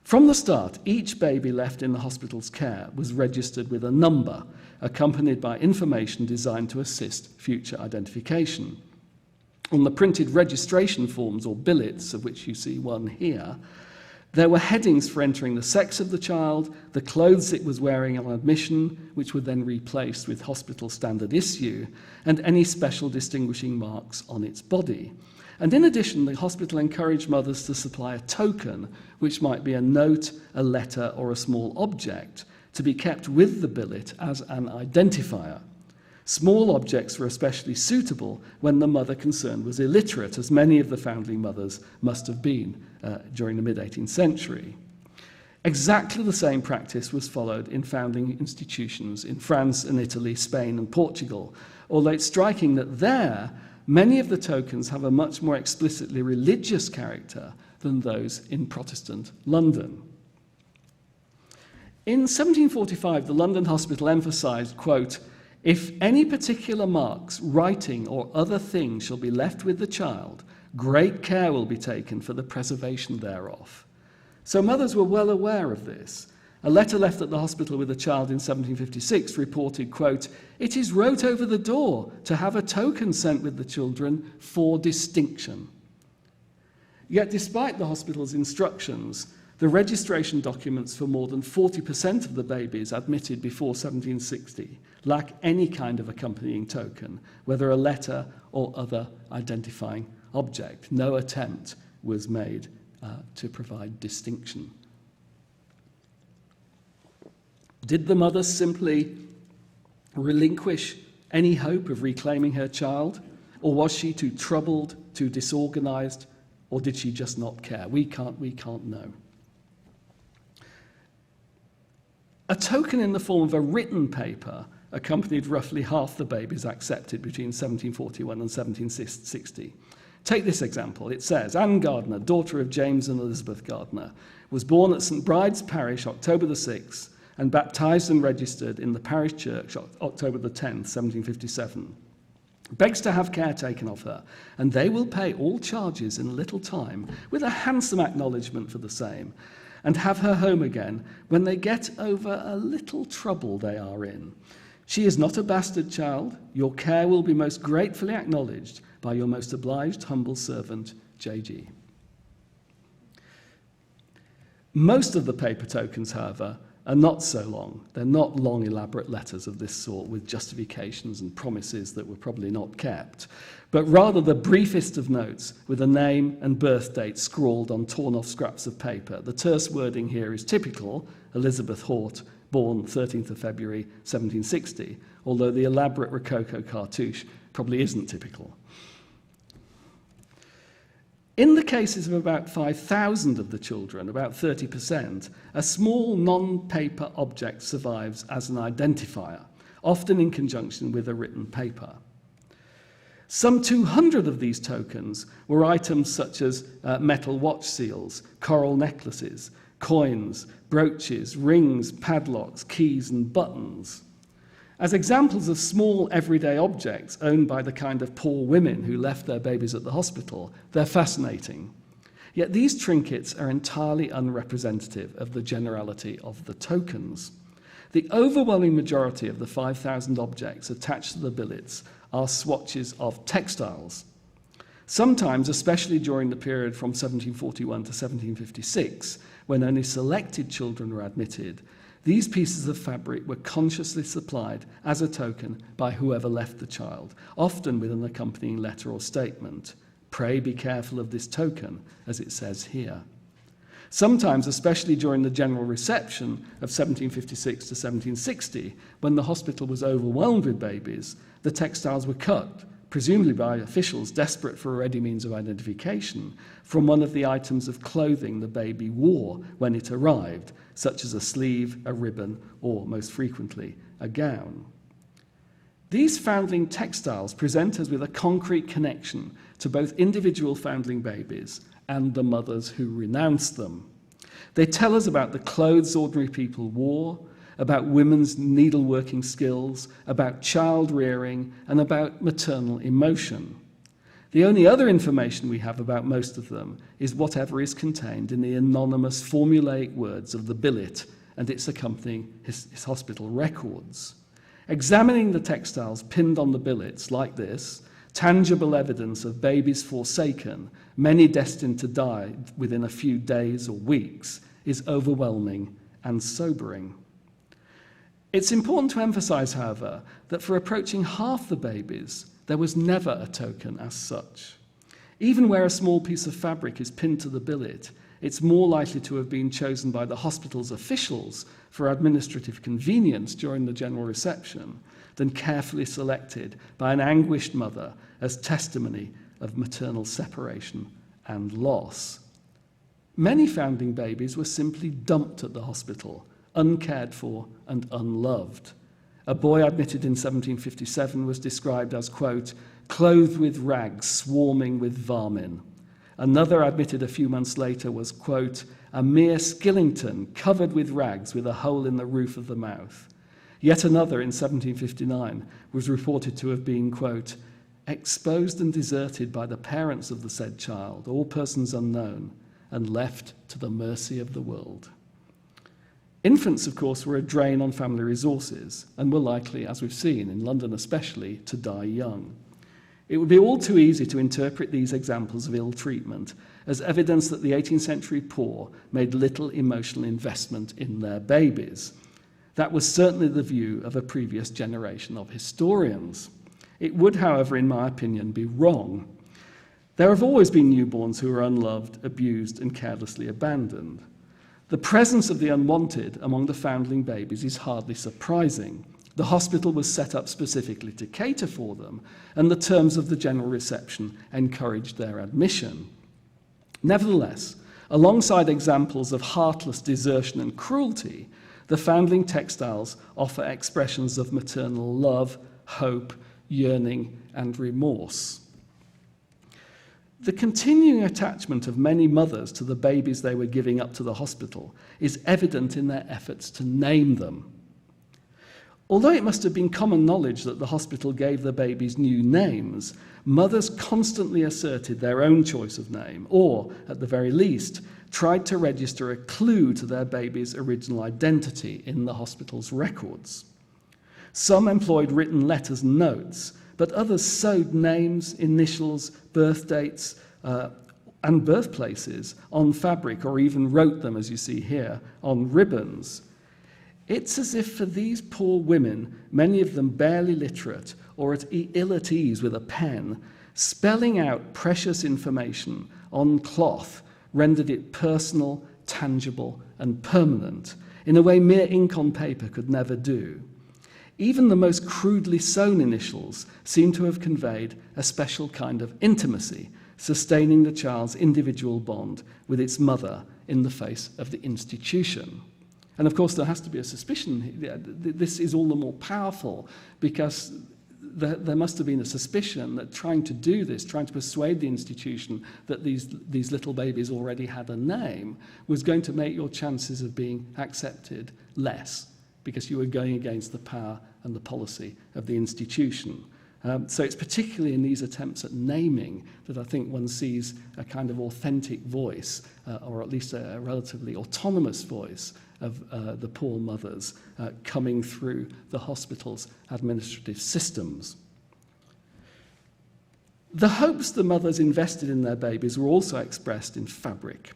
From the start, each baby left in the hospital's care was registered with a number, accompanied by information designed to assist future identification. On the printed registration forms, or billets, of which you see one here, there were headings for entering the sex of the child, the clothes it was wearing on admission, which were then replaced with hospital standard issue, and any special distinguishing marks on its body. And in addition, the hospital encouraged mothers to supply a token, which might be a note, a letter, or a small object, to be kept with the billet as an identifier. Small objects were especially suitable when the mother concerned was illiterate, as many of the foundling mothers must have been during the mid-18th century. Exactly the same practice was followed in foundling institutions in France and Italy, Spain and Portugal, although it's striking that there, many of the tokens have a much more explicitly religious character than those in Protestant London. In 1745, the London Hospital emphasised, quote, "If any particular marks, writing, or other thing shall be left with the child, great care will be taken for the preservation thereof." So mothers were well aware of this. A letter left at the hospital with a child in 1756 reported, quote, "It is wrote over the door to have a token sent with the children for distinction." Yet despite the hospital's instructions, the registration documents for more than 40% of the babies admitted before 1760 lack any kind of accompanying token, whether a letter or other identifying object. No attempt was made to provide distinction. Did the mother simply relinquish any hope of reclaiming her child? Or was she too troubled, too disorganized, or did she just not care? We can't know. A token in the form of a written paper accompanied roughly half the babies accepted between 1741 and 1760. Take this example. It says, Anne Gardner, daughter of James and Elizabeth Gardner, was born at St. Bride's Parish, October the 6th, and baptised and registered in the parish church, October the 10th, 1757. begs to have care taken of her, and they will pay all charges in a little time, with a handsome acknowledgment for the same, and have her home again when they get over a little trouble they are in. She is not a bastard child. Your care will be most gratefully acknowledged by your most obliged humble servant, J.G. Most of the paper tokens, however, are not so long. They're not long, elaborate letters of this sort with justifications and promises that were probably not kept, but rather the briefest of notes with a name and birth date scrawled on torn-off scraps of paper. The terse wording here is typical: Elizabeth Hort, born 13th of February 1760, although the elaborate Rococo cartouche probably isn't typical. In the cases of about 5,000 of the children, about 30%, a small non-paper object survives as an identifier, often in conjunction with a written paper. Some 200 of these tokens were items such as metal watch seals, coral necklaces, coins, brooches, rings, padlocks, keys, and buttons. As examples of small everyday objects owned by the kind of poor women who left their babies at the hospital, they're fascinating. Yet these trinkets are entirely unrepresentative of the generality of the tokens. The overwhelming majority of the 5,000 objects attached to the billets are swatches of textiles. Sometimes, especially during the period from 1741 to 1756, when only selected children were admitted, these pieces of fabric were consciously supplied as a token by whoever left the child, often with an accompanying letter or statement. Pray be careful of this token, as it says here. Sometimes, especially during the general reception of 1756 to 1760, when the hospital was overwhelmed with babies, the textiles were cut, presumably by officials desperate for a ready means of identification, from one of the items of clothing the baby wore when it arrived, such as a sleeve, a ribbon, or, most frequently, a gown. These foundling textiles present us with a concrete connection to both individual foundling babies and the mothers who renounced them. They tell us about the clothes ordinary people wore, about women's needleworking skills, about child rearing, and about maternal emotion. The only other information we have about most of them is whatever is contained in the anonymous formulaic words of the billet and its accompanying his hospital records. Examining the textiles pinned on the billets like this, tangible evidence of babies forsaken, many destined to die within a few days or weeks, is overwhelming and sobering. It's important to emphasize, however, that for approaching half the babies, there was never a token as such. Even where a small piece of fabric is pinned to the billet, it's more likely to have been chosen by the hospital's officials for administrative convenience during the general reception than carefully selected by an anguished mother as testimony of maternal separation and loss. Many foundling babies were simply dumped at the hospital, uncared for and unloved. A boy admitted in 1757 was described as, quote, clothed with rags swarming with vermin. Another admitted a few months later was, quote, a mere skillington covered with rags with a hole in the roof of the mouth. Yet another in 1759 was reported to have been, quote, exposed and deserted by the parents of the said child, all persons unknown, and left to the mercy of the world. Infants, of course, were a drain on family resources and were likely, as we've seen, in London especially, to die young. It would be all too easy to interpret these examples of ill treatment as evidence that the 18th century poor made little emotional investment in their babies. That was certainly the view of a previous generation of historians. It would, however, in my opinion, be wrong. There have always been newborns who are unloved, abused, and carelessly abandoned. The presence of the unwanted among the foundling babies is hardly surprising. The hospital was set up specifically to cater for them, and the terms of the general reception encouraged their admission. Nevertheless, alongside examples of heartless desertion and cruelty, the foundling textiles offer expressions of maternal love, hope, yearning, and remorse. The continuing attachment of many mothers to the babies they were giving up to the hospital is evident in their efforts to name them. Although it must have been common knowledge that the hospital gave the babies new names, mothers constantly asserted their own choice of name, or, at the very least, tried to register a clue to their baby's original identity in the hospital's records. Some employed written letters and notes, but others sewed names, initials, birth dates, and birthplaces on fabric, or even wrote them, as you see here, on ribbons. It's as if for these poor women, many of them barely literate or ill at ease with a pen, spelling out precious information on cloth rendered it personal, tangible, and permanent, in a way mere ink on paper could never do. Even the most crudely sewn initials seem to have conveyed a special kind of intimacy, sustaining the child's individual bond with its mother in the face of the institution. And of course, there has to be a suspicion. This is all the more powerful because there must have been a suspicion that trying to do this, trying to persuade the institution that these little babies already had a name, was going to make your chances of being accepted less, because you were going against the power and the policy of the institution. So it's particularly in these attempts at naming that I think one sees a kind of authentic voice, or at least a relatively autonomous voice of the poor mothers coming through the hospital's administrative systems. The hopes the mothers invested in their babies were also expressed in fabric.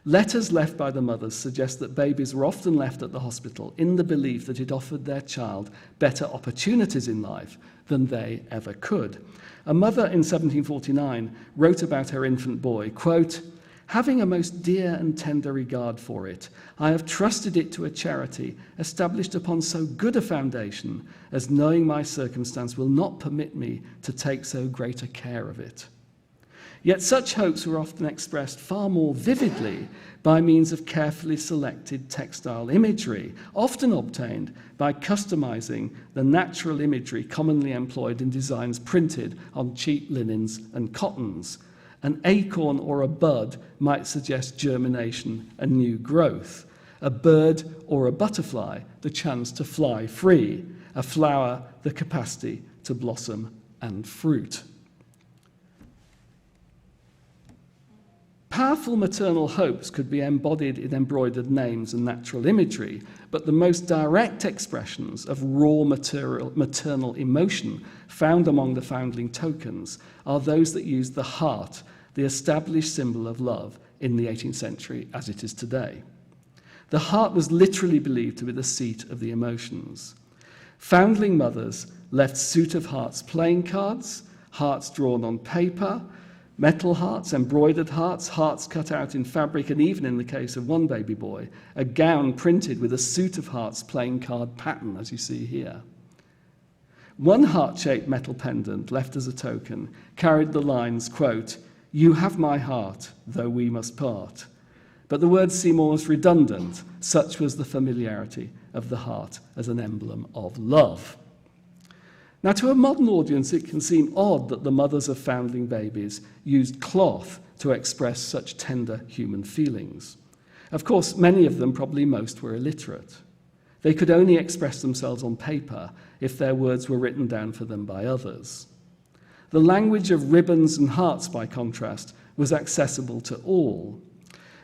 Letters left by the mothers suggest that babies were often left at the hospital in the belief that it offered their child better opportunities in life than they ever could. A mother in 1749 wrote about her infant boy, quote, "Having a most dear and tender regard for it, I have trusted it to a charity established upon so good a foundation as knowing my circumstance will not permit me to take so great a care of it." Yet such hopes were often expressed far more vividly by means of carefully selected textile imagery, often obtained by customizing the natural imagery commonly employed in designs printed on cheap linens and cottons. An acorn or a bud might suggest germination and new growth. A bird or a butterfly, the chance to fly free. A flower, the capacity to blossom and fruit. Powerful maternal hopes could be embodied in embroidered names and natural imagery, but the most direct expressions of raw maternal emotion found among the foundling tokens are those that use the heart, the established symbol of love in the 18th century as it is today. The heart was literally believed to be the seat of the emotions. Foundling mothers left suit of hearts playing cards, hearts drawn on paper, metal hearts, embroidered hearts, hearts cut out in fabric, and even in the case of one baby boy, a gown printed with a suit of hearts playing card pattern, as you see here. One heart-shaped metal pendant left as a token carried the lines, quote, "You have my heart, though we must part." But the words seem almost redundant. Such was the familiarity of the heart as an emblem of love. Now, to a modern audience, it can seem odd that the mothers of foundling babies used cloth to express such tender human feelings. Of course, many of them, probably most, were illiterate. They could only express themselves on paper if their words were written down for them by others. The language of ribbons and hearts, by contrast, was accessible to all.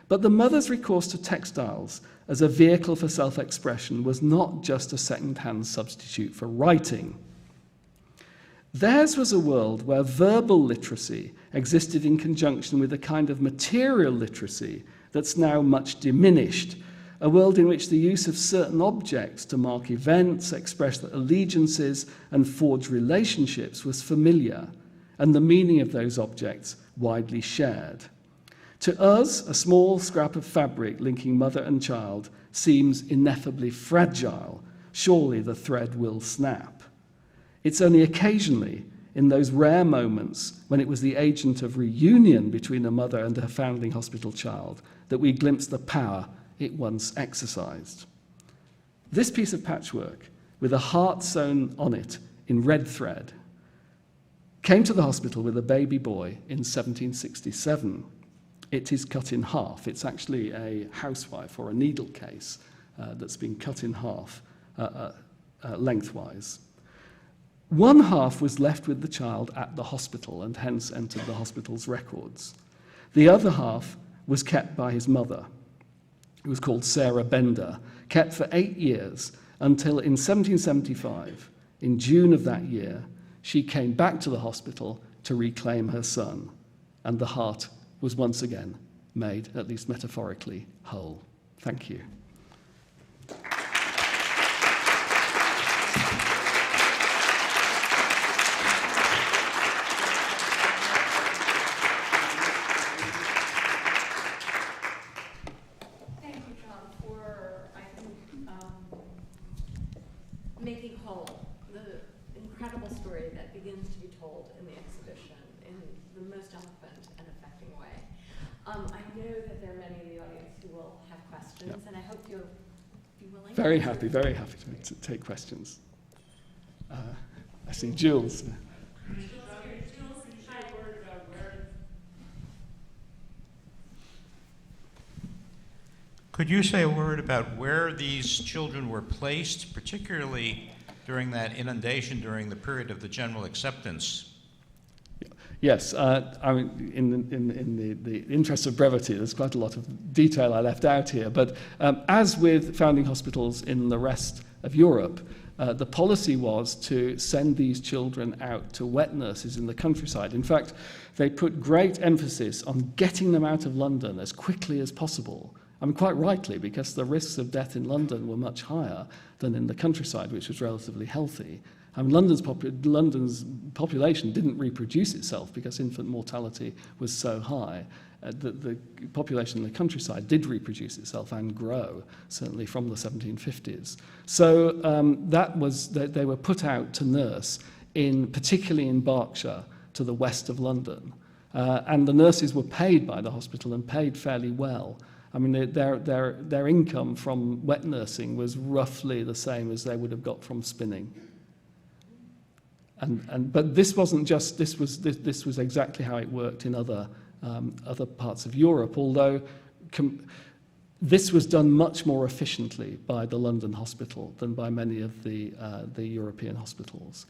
But the mother's recourse to textiles as a vehicle for self-expression was not just a second-hand substitute for writing. Theirs was a world where verbal literacy existed in conjunction with a kind of material literacy that's now much diminished, a world in which the use of certain objects to mark events, express allegiances, and forge relationships was familiar, and the meaning of those objects widely shared. To us, a small scrap of fabric linking mother and child seems ineffably fragile. Surely the thread will snap. It's only occasionally, in those rare moments when it was the agent of reunion between a mother and her foundling hospital child, that we glimpse the power it once exercised. This piece of patchwork, with a heart sewn on it in red thread, came to the hospital with a baby boy in 1767. It is cut in half. It's actually a housewife or a needle case that's been cut in half lengthwise. One half was left with the child at the hospital and hence entered the hospital's records. The other half was kept by his mother, who was called Sarah Bender, kept for 8 years until in 1775, in June of that year, she came back to the hospital to reclaim her son, and the heart was once again made, at least metaphorically, whole. Thank you. Making whole the incredible story that begins to be told in the exhibition in the most eloquent and affecting way. I know that there are many in the audience who will have questions, and I hope you'll be willing. Very happy to take questions. I see Jules. Could you say a word about where these children were placed, particularly during that inundation during the period of the general acceptance? Yes, I mean, in the interest of brevity, there's quite a lot of detail I left out here, but as with founding hospitals in the rest of Europe, the policy was to send these children out to wet nurses in the countryside. In fact, they put great emphasis on getting them out of London as quickly as possible. I mean, quite rightly, because the risks of death in London were much higher than in the countryside, which was relatively healthy. I mean, London's population didn't reproduce itself because infant mortality was so high. The population in the countryside did reproduce itself and grow, certainly from the 1750s. So they were put out to nurse, particularly in Berkshire, to the west of London. And the nurses were paid by the hospital and paid fairly well. I mean, their income from wet nursing was roughly the same as they would have got from spinning. But this wasn't just this was exactly how it worked in other parts of Europe. Although this was done much more efficiently by the London hospital than by many of the European hospitals,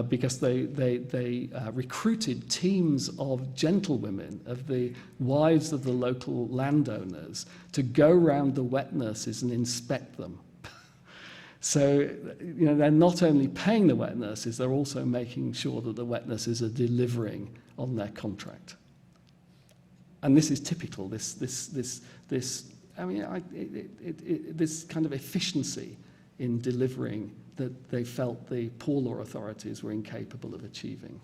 because they recruited teams of gentlewomen, of the wives of the local landowners, to go round the wet nurses and inspect them. So, they're not only paying the wet nurses, they're also making sure that the wet nurses are delivering on their contract. And this is typical, this kind of efficiency in delivering that they felt the poor law authorities were incapable of achieving.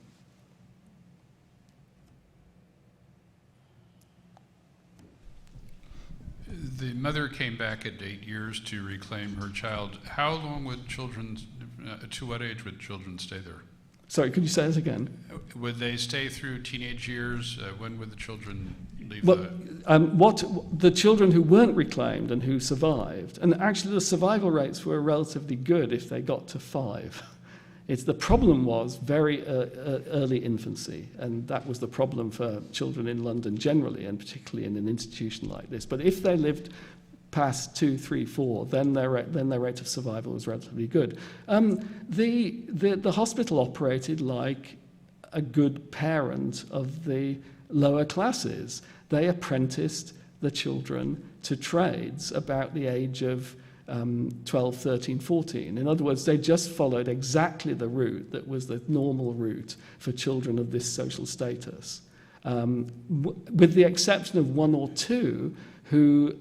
The mother came back at 8 years to reclaim her child. How long would to what age would children stay there? Sorry, could you say that again? Would they stay through teenage years? When would the children leave? The children who weren't reclaimed and who survived, and actually the survival rates were relatively good if they got to 5. The problem was very early infancy, and that was the problem for children in London generally, and particularly in an institution like this. But if they lived past 2, 3, 4, then their rate of survival was relatively good. The hospital operated like a good parent of the lower classes. They apprenticed the children to trades about the age of 12, 13, 14. In other words, they just followed exactly the route that was the normal route for children of this social status, with the exception of 1 or 2 who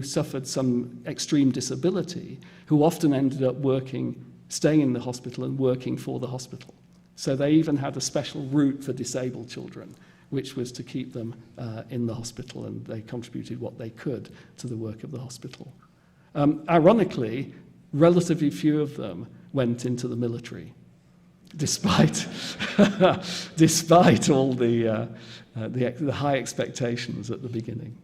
suffered some extreme disability, who often ended up staying in the hospital and working for the hospital. So they even had a special route for disabled children, which was to keep them in the hospital, and they contributed what they could to the work of the hospital. Ironically, relatively few of them went into the military, despite all the high expectations at the beginning.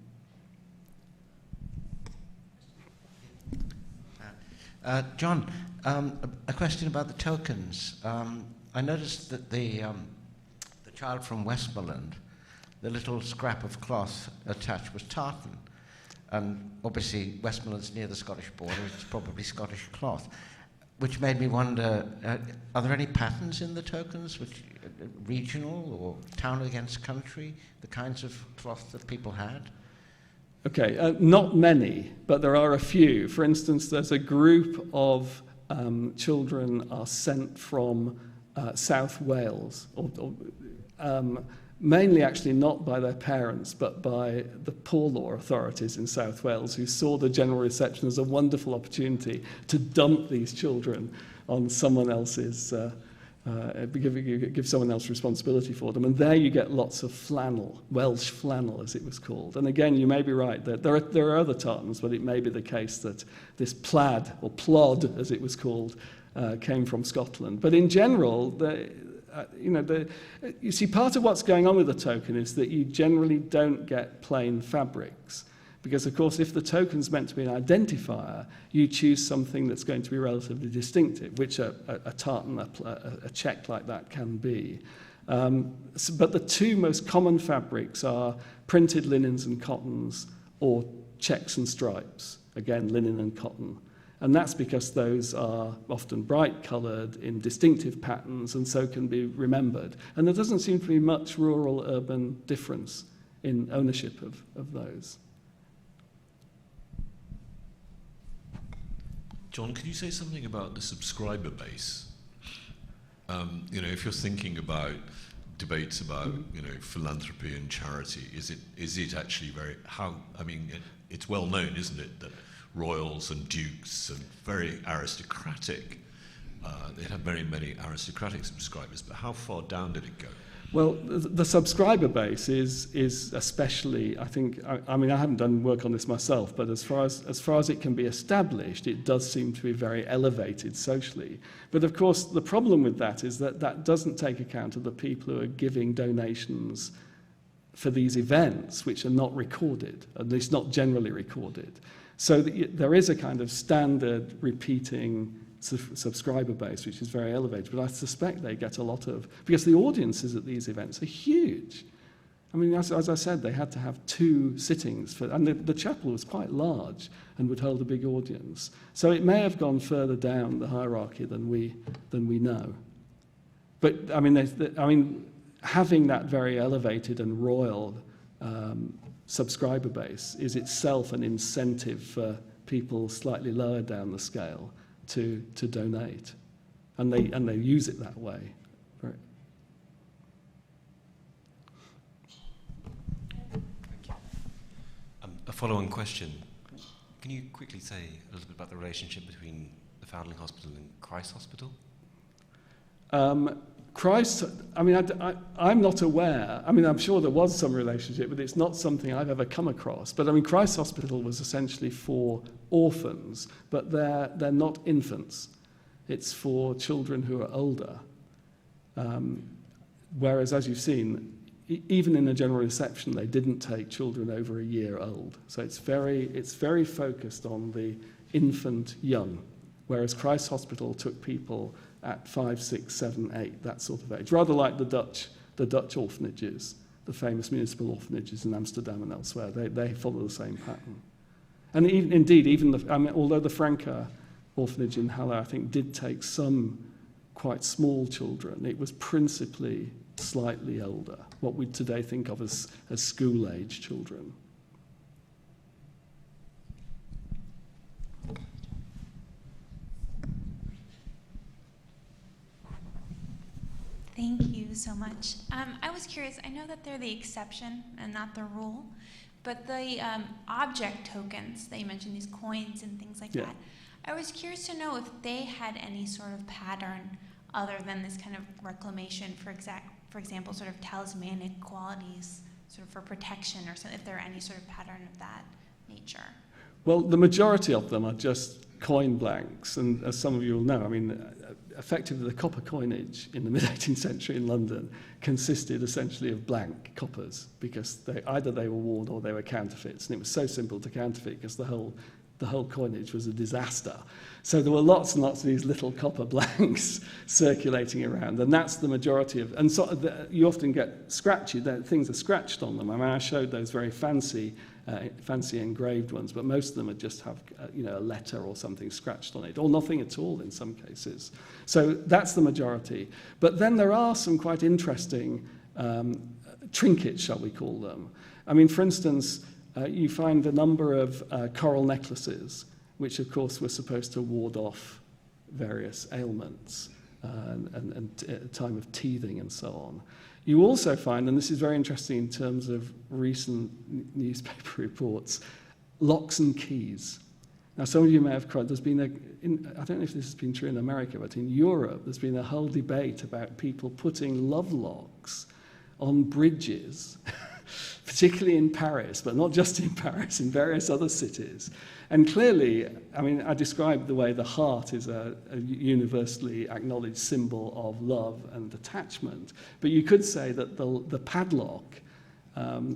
John, a question about the tokens. I noticed that the child from Westmoreland, the little scrap of cloth attached was tartan. And obviously, Westmoreland's near the Scottish border, it's probably Scottish cloth. Which made me wonder, are there any patterns in the tokens, which regional or town against country, the kinds of cloth that people had? Okay, not many, but there are a few. For instance, there's a group of children are sent from South Wales, mainly actually not by their parents, but by the poor law authorities in South Wales, who saw the general reception as a wonderful opportunity to dump these children on someone else's, give someone else responsibility for them. And there you get lots of flannel, Welsh flannel as it was called. And again, you may be right that there are other tartans, but it may be the case that this plaid, or plod as it was called, came from Scotland. But in general, you see, part of what's going on with the token is that you generally don't get plain fabrics. Because, of course, if the token's meant to be an identifier, you choose something that's going to be relatively distinctive, which a tartan, a check like that can be. But the two most common fabrics are printed linens and cottons, or checks and stripes, again, linen and cotton. And that's because those are often bright-coloured in distinctive patterns and so can be remembered. And there doesn't seem to be much rural-urban difference in ownership of those. John, could you say something about the subscriber base? If you're thinking about debates about, philanthropy and charity, is it actually it's well known, isn't it, that royals and dukes and very aristocratic, they'd have very many aristocratic subscribers, but how far down did it go? Well, the subscriber base is especially, I think, I haven't done work on this myself, but as far as it can be established, it does seem to be very elevated socially. But of course, the problem with that is that doesn't take account of the people who are giving donations for these events, which are not recorded, at least not generally recorded. So there is a kind of standard repeating subscriber base, which is very elevated, but I suspect they get a lot of, because the audiences at these events are huge. As I said, they had to have 2 sittings, and the chapel was quite large and would hold a big audience. So it may have gone further down the hierarchy than we know. But having that very elevated and royal subscriber base is itself an incentive for people slightly lower down the scale to donate, and they use it that way. Right. Thank you. A follow-on question. Can you quickly say a little bit about the relationship between the Foundling Hospital and Christ Hospital? Christ, I'm not aware. I'm sure there was some relationship, but it's not something I've ever come across. But Christ Hospital was essentially for orphans, but they're not infants. It's for children who are older. Whereas, as you've seen, even in a general reception, they didn't take children over a year old. So it's very focused on the infant young, whereas Christ Hospital took people at 5, 6, 7, 8, that sort of age, rather like the Dutch orphanages, the famous municipal orphanages in Amsterdam and elsewhere. They follow the same pattern. And although the Franca orphanage in Halle, I think, did take some quite small children, it was principally slightly older, what we today think of as school-age children. Thank you so much. I was curious, I know that they're the exception and not the rule, but the object tokens, that you mentioned, these coins and things like that, I was curious to know if they had any sort of pattern other than this kind of reclamation, for example, sort of talismanic qualities, sort of for protection, or if there are any sort of pattern of that nature. Well, the majority of them are just coin blanks, and as some of you will know, effectively the copper coinage in the mid-18th century in London consisted essentially of blank coppers, because either they were worn or they were counterfeits, and it was so simple to counterfeit because the whole coinage was a disaster. So there were lots and lots of these little copper blanks circulating around, and that's the majority of. And so you often get scratchy; things are scratched on them. I showed those very fancy fancy engraved ones, but most of them would just have a letter or something scratched on it, or nothing at all in some cases. So that's the majority. But then there are some quite interesting trinkets, shall we call them. I mean, for instance, you find a number of coral necklaces, which of course were supposed to ward off various ailments and time of teething and so on. You also find, and this is very interesting in terms of recent newspaper reports, locks and keys. Now, some of you may have cried. There's been I don't know if this has been true in America, but in Europe, there's been a whole debate about people putting love locks on bridges, particularly in Paris, but not just in Paris, in various other cities. And clearly, I mean, I described the way the heart is a universally acknowledged symbol of love and attachment, but you could say that the padlock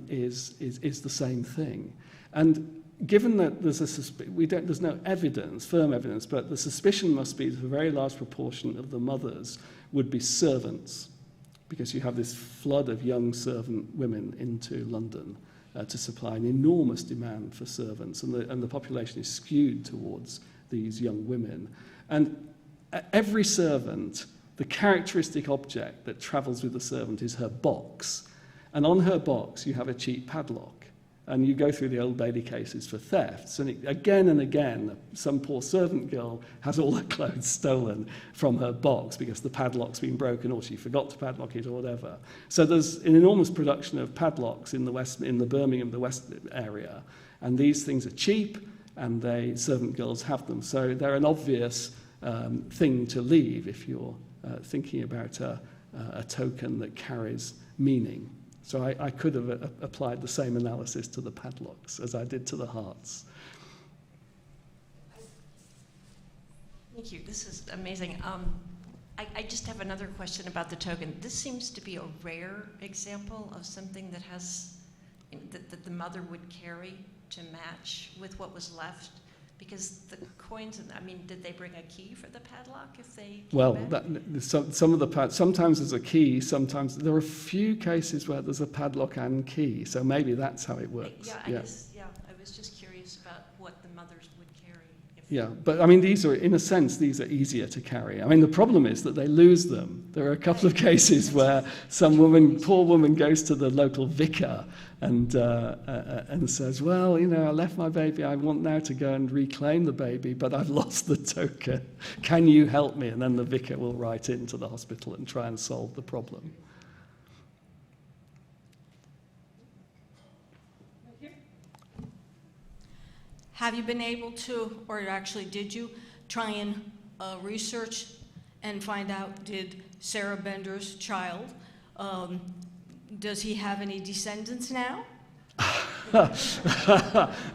is the same thing. And given that there's no evidence, firm evidence, but the suspicion must be that a very large proportion of the mothers would be servants, because you have this flood of young servant women into London to supply an enormous demand for servants, and the population is skewed towards these young women. And every servant, the characteristic object that travels with the servant is her box, and on her box you have a cheap padlock. And you go through the Old Bailey cases for thefts, and again and again, some poor servant girl has all her clothes stolen from her box because the padlock's been broken, or she forgot to padlock it, or whatever. So there's an enormous production of padlocks in the Birmingham, the West area, and these things are cheap, and servant girls have them. So they're an obvious thing to leave if you're thinking about a token that carries meaning. So I could have applied the same analysis to the padlocks as I did to the hearts. Thank you. This is amazing. I just have another question about the token. This seems to be a rare example of something that that the mother would carry to match with what was left. Because the coins, I mean, did they bring a key for the padlock if they came back? Some of the sometimes there's a key, sometimes there are a few cases where there's a padlock and key, so maybe that's how it works. I guess, I was just curious about what the mothers would carry. But I mean, in a sense, these are easier to carry. I mean, the problem is that they lose them. There are a couple of cases where some poor woman goes to the local vicar and says, well, I left my baby, I want now to go and reclaim the baby, but I've lost the token. Can you help me? And then the vicar will write into the hospital and try and solve the problem. Have you been able to, or actually did you, try and research and find out, did Sarah Bender's child, does he have any descendants now?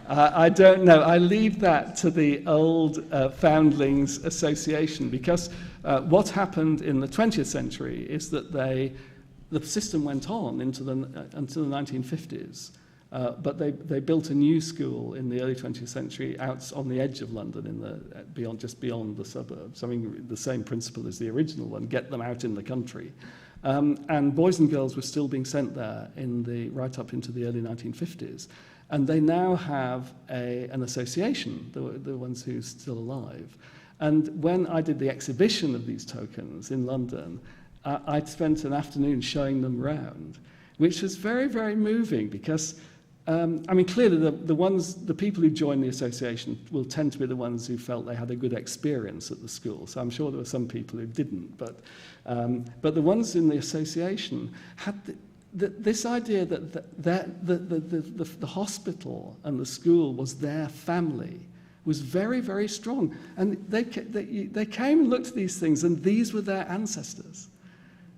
I don't know. I leave that to the old Foundlings Association, because what happened in the 20th century is that the system went on until the 1950s. But they built a new school in the early 20th century out on the edge of London, just beyond the suburbs. I mean, the same principle as the original one: get them out in the country. And boys and girls were still being sent there right up into the early 1950s. And they now have an association, the ones who are still alive. And when I did the exhibition of these tokens in London, I spent an afternoon showing them round, which was very, very moving, because I mean, clearly the people who join the association will tend to be the ones who felt they had a good experience at the school. So I'm sure there were some people who didn't, but the ones in the association had this idea that the hospital and the school was their family, was very, very strong. And they came and looked at these things, and these were their ancestors.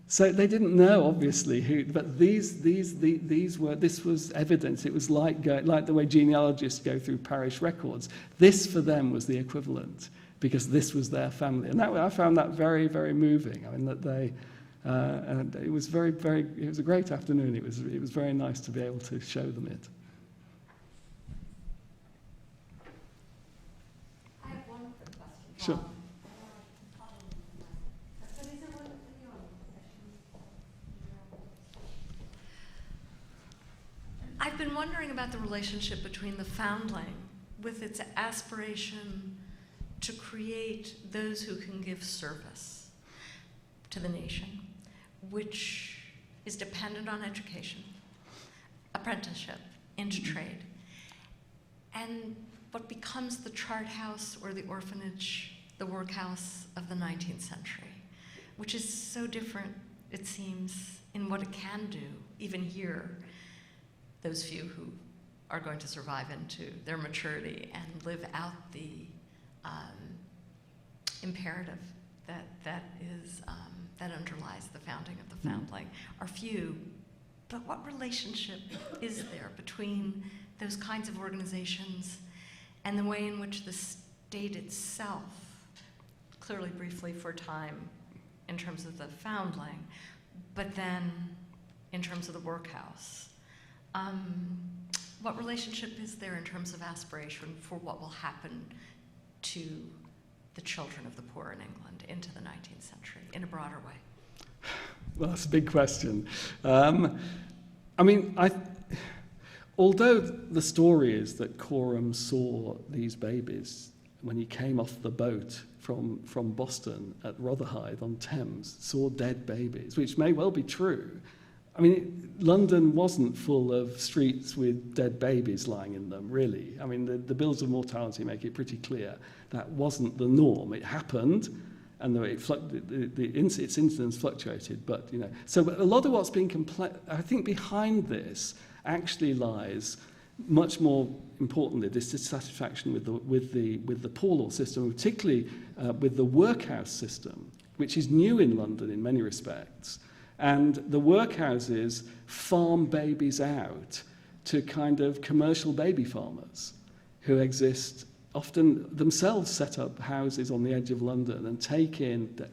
So they didn't know, obviously, who, but this was evidence. It was like the way genealogists go through parish records. This for them was the equivalent, because this was their family, and I found that very, very moving. I mean, that and it was very, very. It was a great afternoon. It was very nice to be able to show them it. I have one quick question. Sure. I've been wondering about the relationship between the Foundling, with its aspiration to create those who can give service to the nation, which is dependent on education, apprenticeship, into trade, and what becomes the chart house or the orphanage, the workhouse of the 19th century, which is so different, it seems, in what it can do, even here, those few who are going to survive into their maturity and live out the imperative that underlies the founding of the Foundling are few. But what relationship is there between those kinds of organizations and the way in which the state itself, clearly briefly for time in terms of the Foundling, but then in terms of the workhouse? What relationship is there in terms of aspiration for what will happen to the children of the poor in England into the 19th century in a broader way? Well, that's a big question. Although the story is that Coram saw these babies when he came off the boat from Boston at Rotherhithe on Thames, saw dead babies, which may well be true. I mean, London wasn't full of streets with dead babies lying in them, really. I mean, the bills of mortality make it pretty clear that wasn't the norm. It happened, and its incidence fluctuated, but, you know. So a lot of what's being I think behind this actually lies, much more importantly, this dissatisfaction with the poor law system, particularly with the workhouse system, which is new in London in many respects. And the workhouses farm babies out to kind of commercial baby farmers who exist, often themselves set up houses on the edge of London and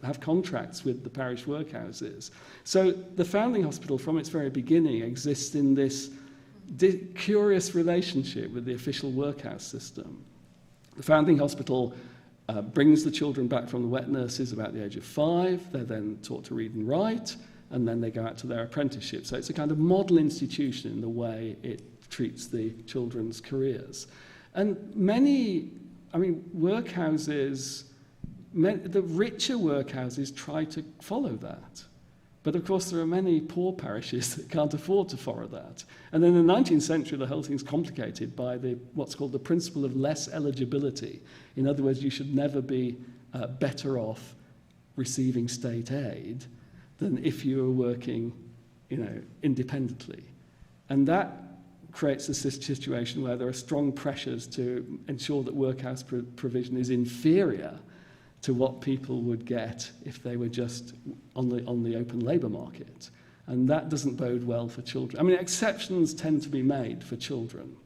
have contracts with the parish workhouses. So the Foundling Hospital, from its very beginning, exists in this curious relationship with the official workhouse system. The Foundling Hospital brings the children back from the wet nurses about the age of 5. They're then taught to read and write, and then they go out to their apprenticeship. So it's a kind of model institution in the way it treats the children's careers. And workhouses, the richer workhouses try to follow that. But of course, there are many poor parishes that can't afford to follow that. And then in the 19th century, the whole thing's complicated by what's called the principle of less eligibility. In other words, you should never be better off receiving state aid than if you were working, independently. And that creates a situation where there are strong pressures to ensure that workhouse provision is inferior to what people would get if they were just on the open labour market. And that doesn't bode well for children. I mean, exceptions tend to be made for children.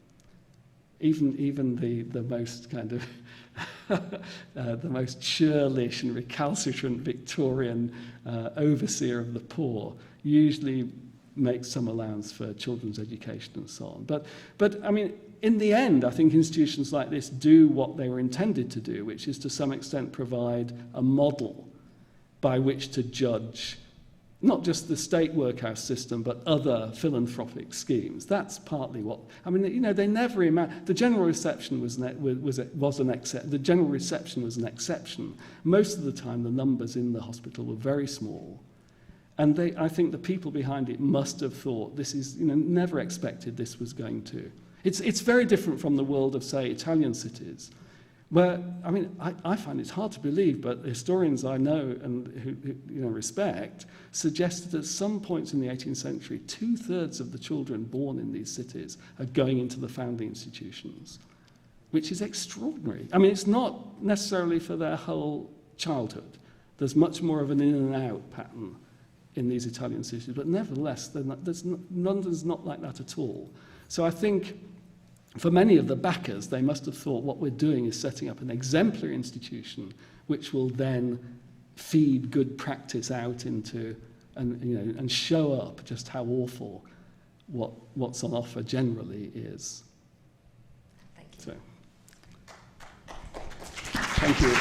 Even the most kind of the most churlish and recalcitrant Victorian overseer of the poor usually makes some allowance for children's education and so on. But I mean, in the end, I think institutions like this do what they were intended to do, which is to some extent provide a model by which to judge not just the state workhouse system, but other philanthropic schemes. That's partly what, they never imagined. The general reception was an exception. Most of the time, the numbers in the hospital were very small. And I think the people behind it must have thought this is, never expected this was going to. It's very different from the world of, say, Italian cities, where, I find it's hard to believe, but historians I know and who respect suggest that at some points in the 18th century, 2/3 of the children born in these cities are going into the founding institutions, which is extraordinary. It's not necessarily for their whole childhood. There's much more of an in and out pattern in these Italian cities, but nevertheless, London's not like that at all. So I think for many of the backers, they must have thought what we're doing is setting up an exemplary institution which will then feed good practice out into and show up just how awful what's on offer generally is. Thank you. So, thank you.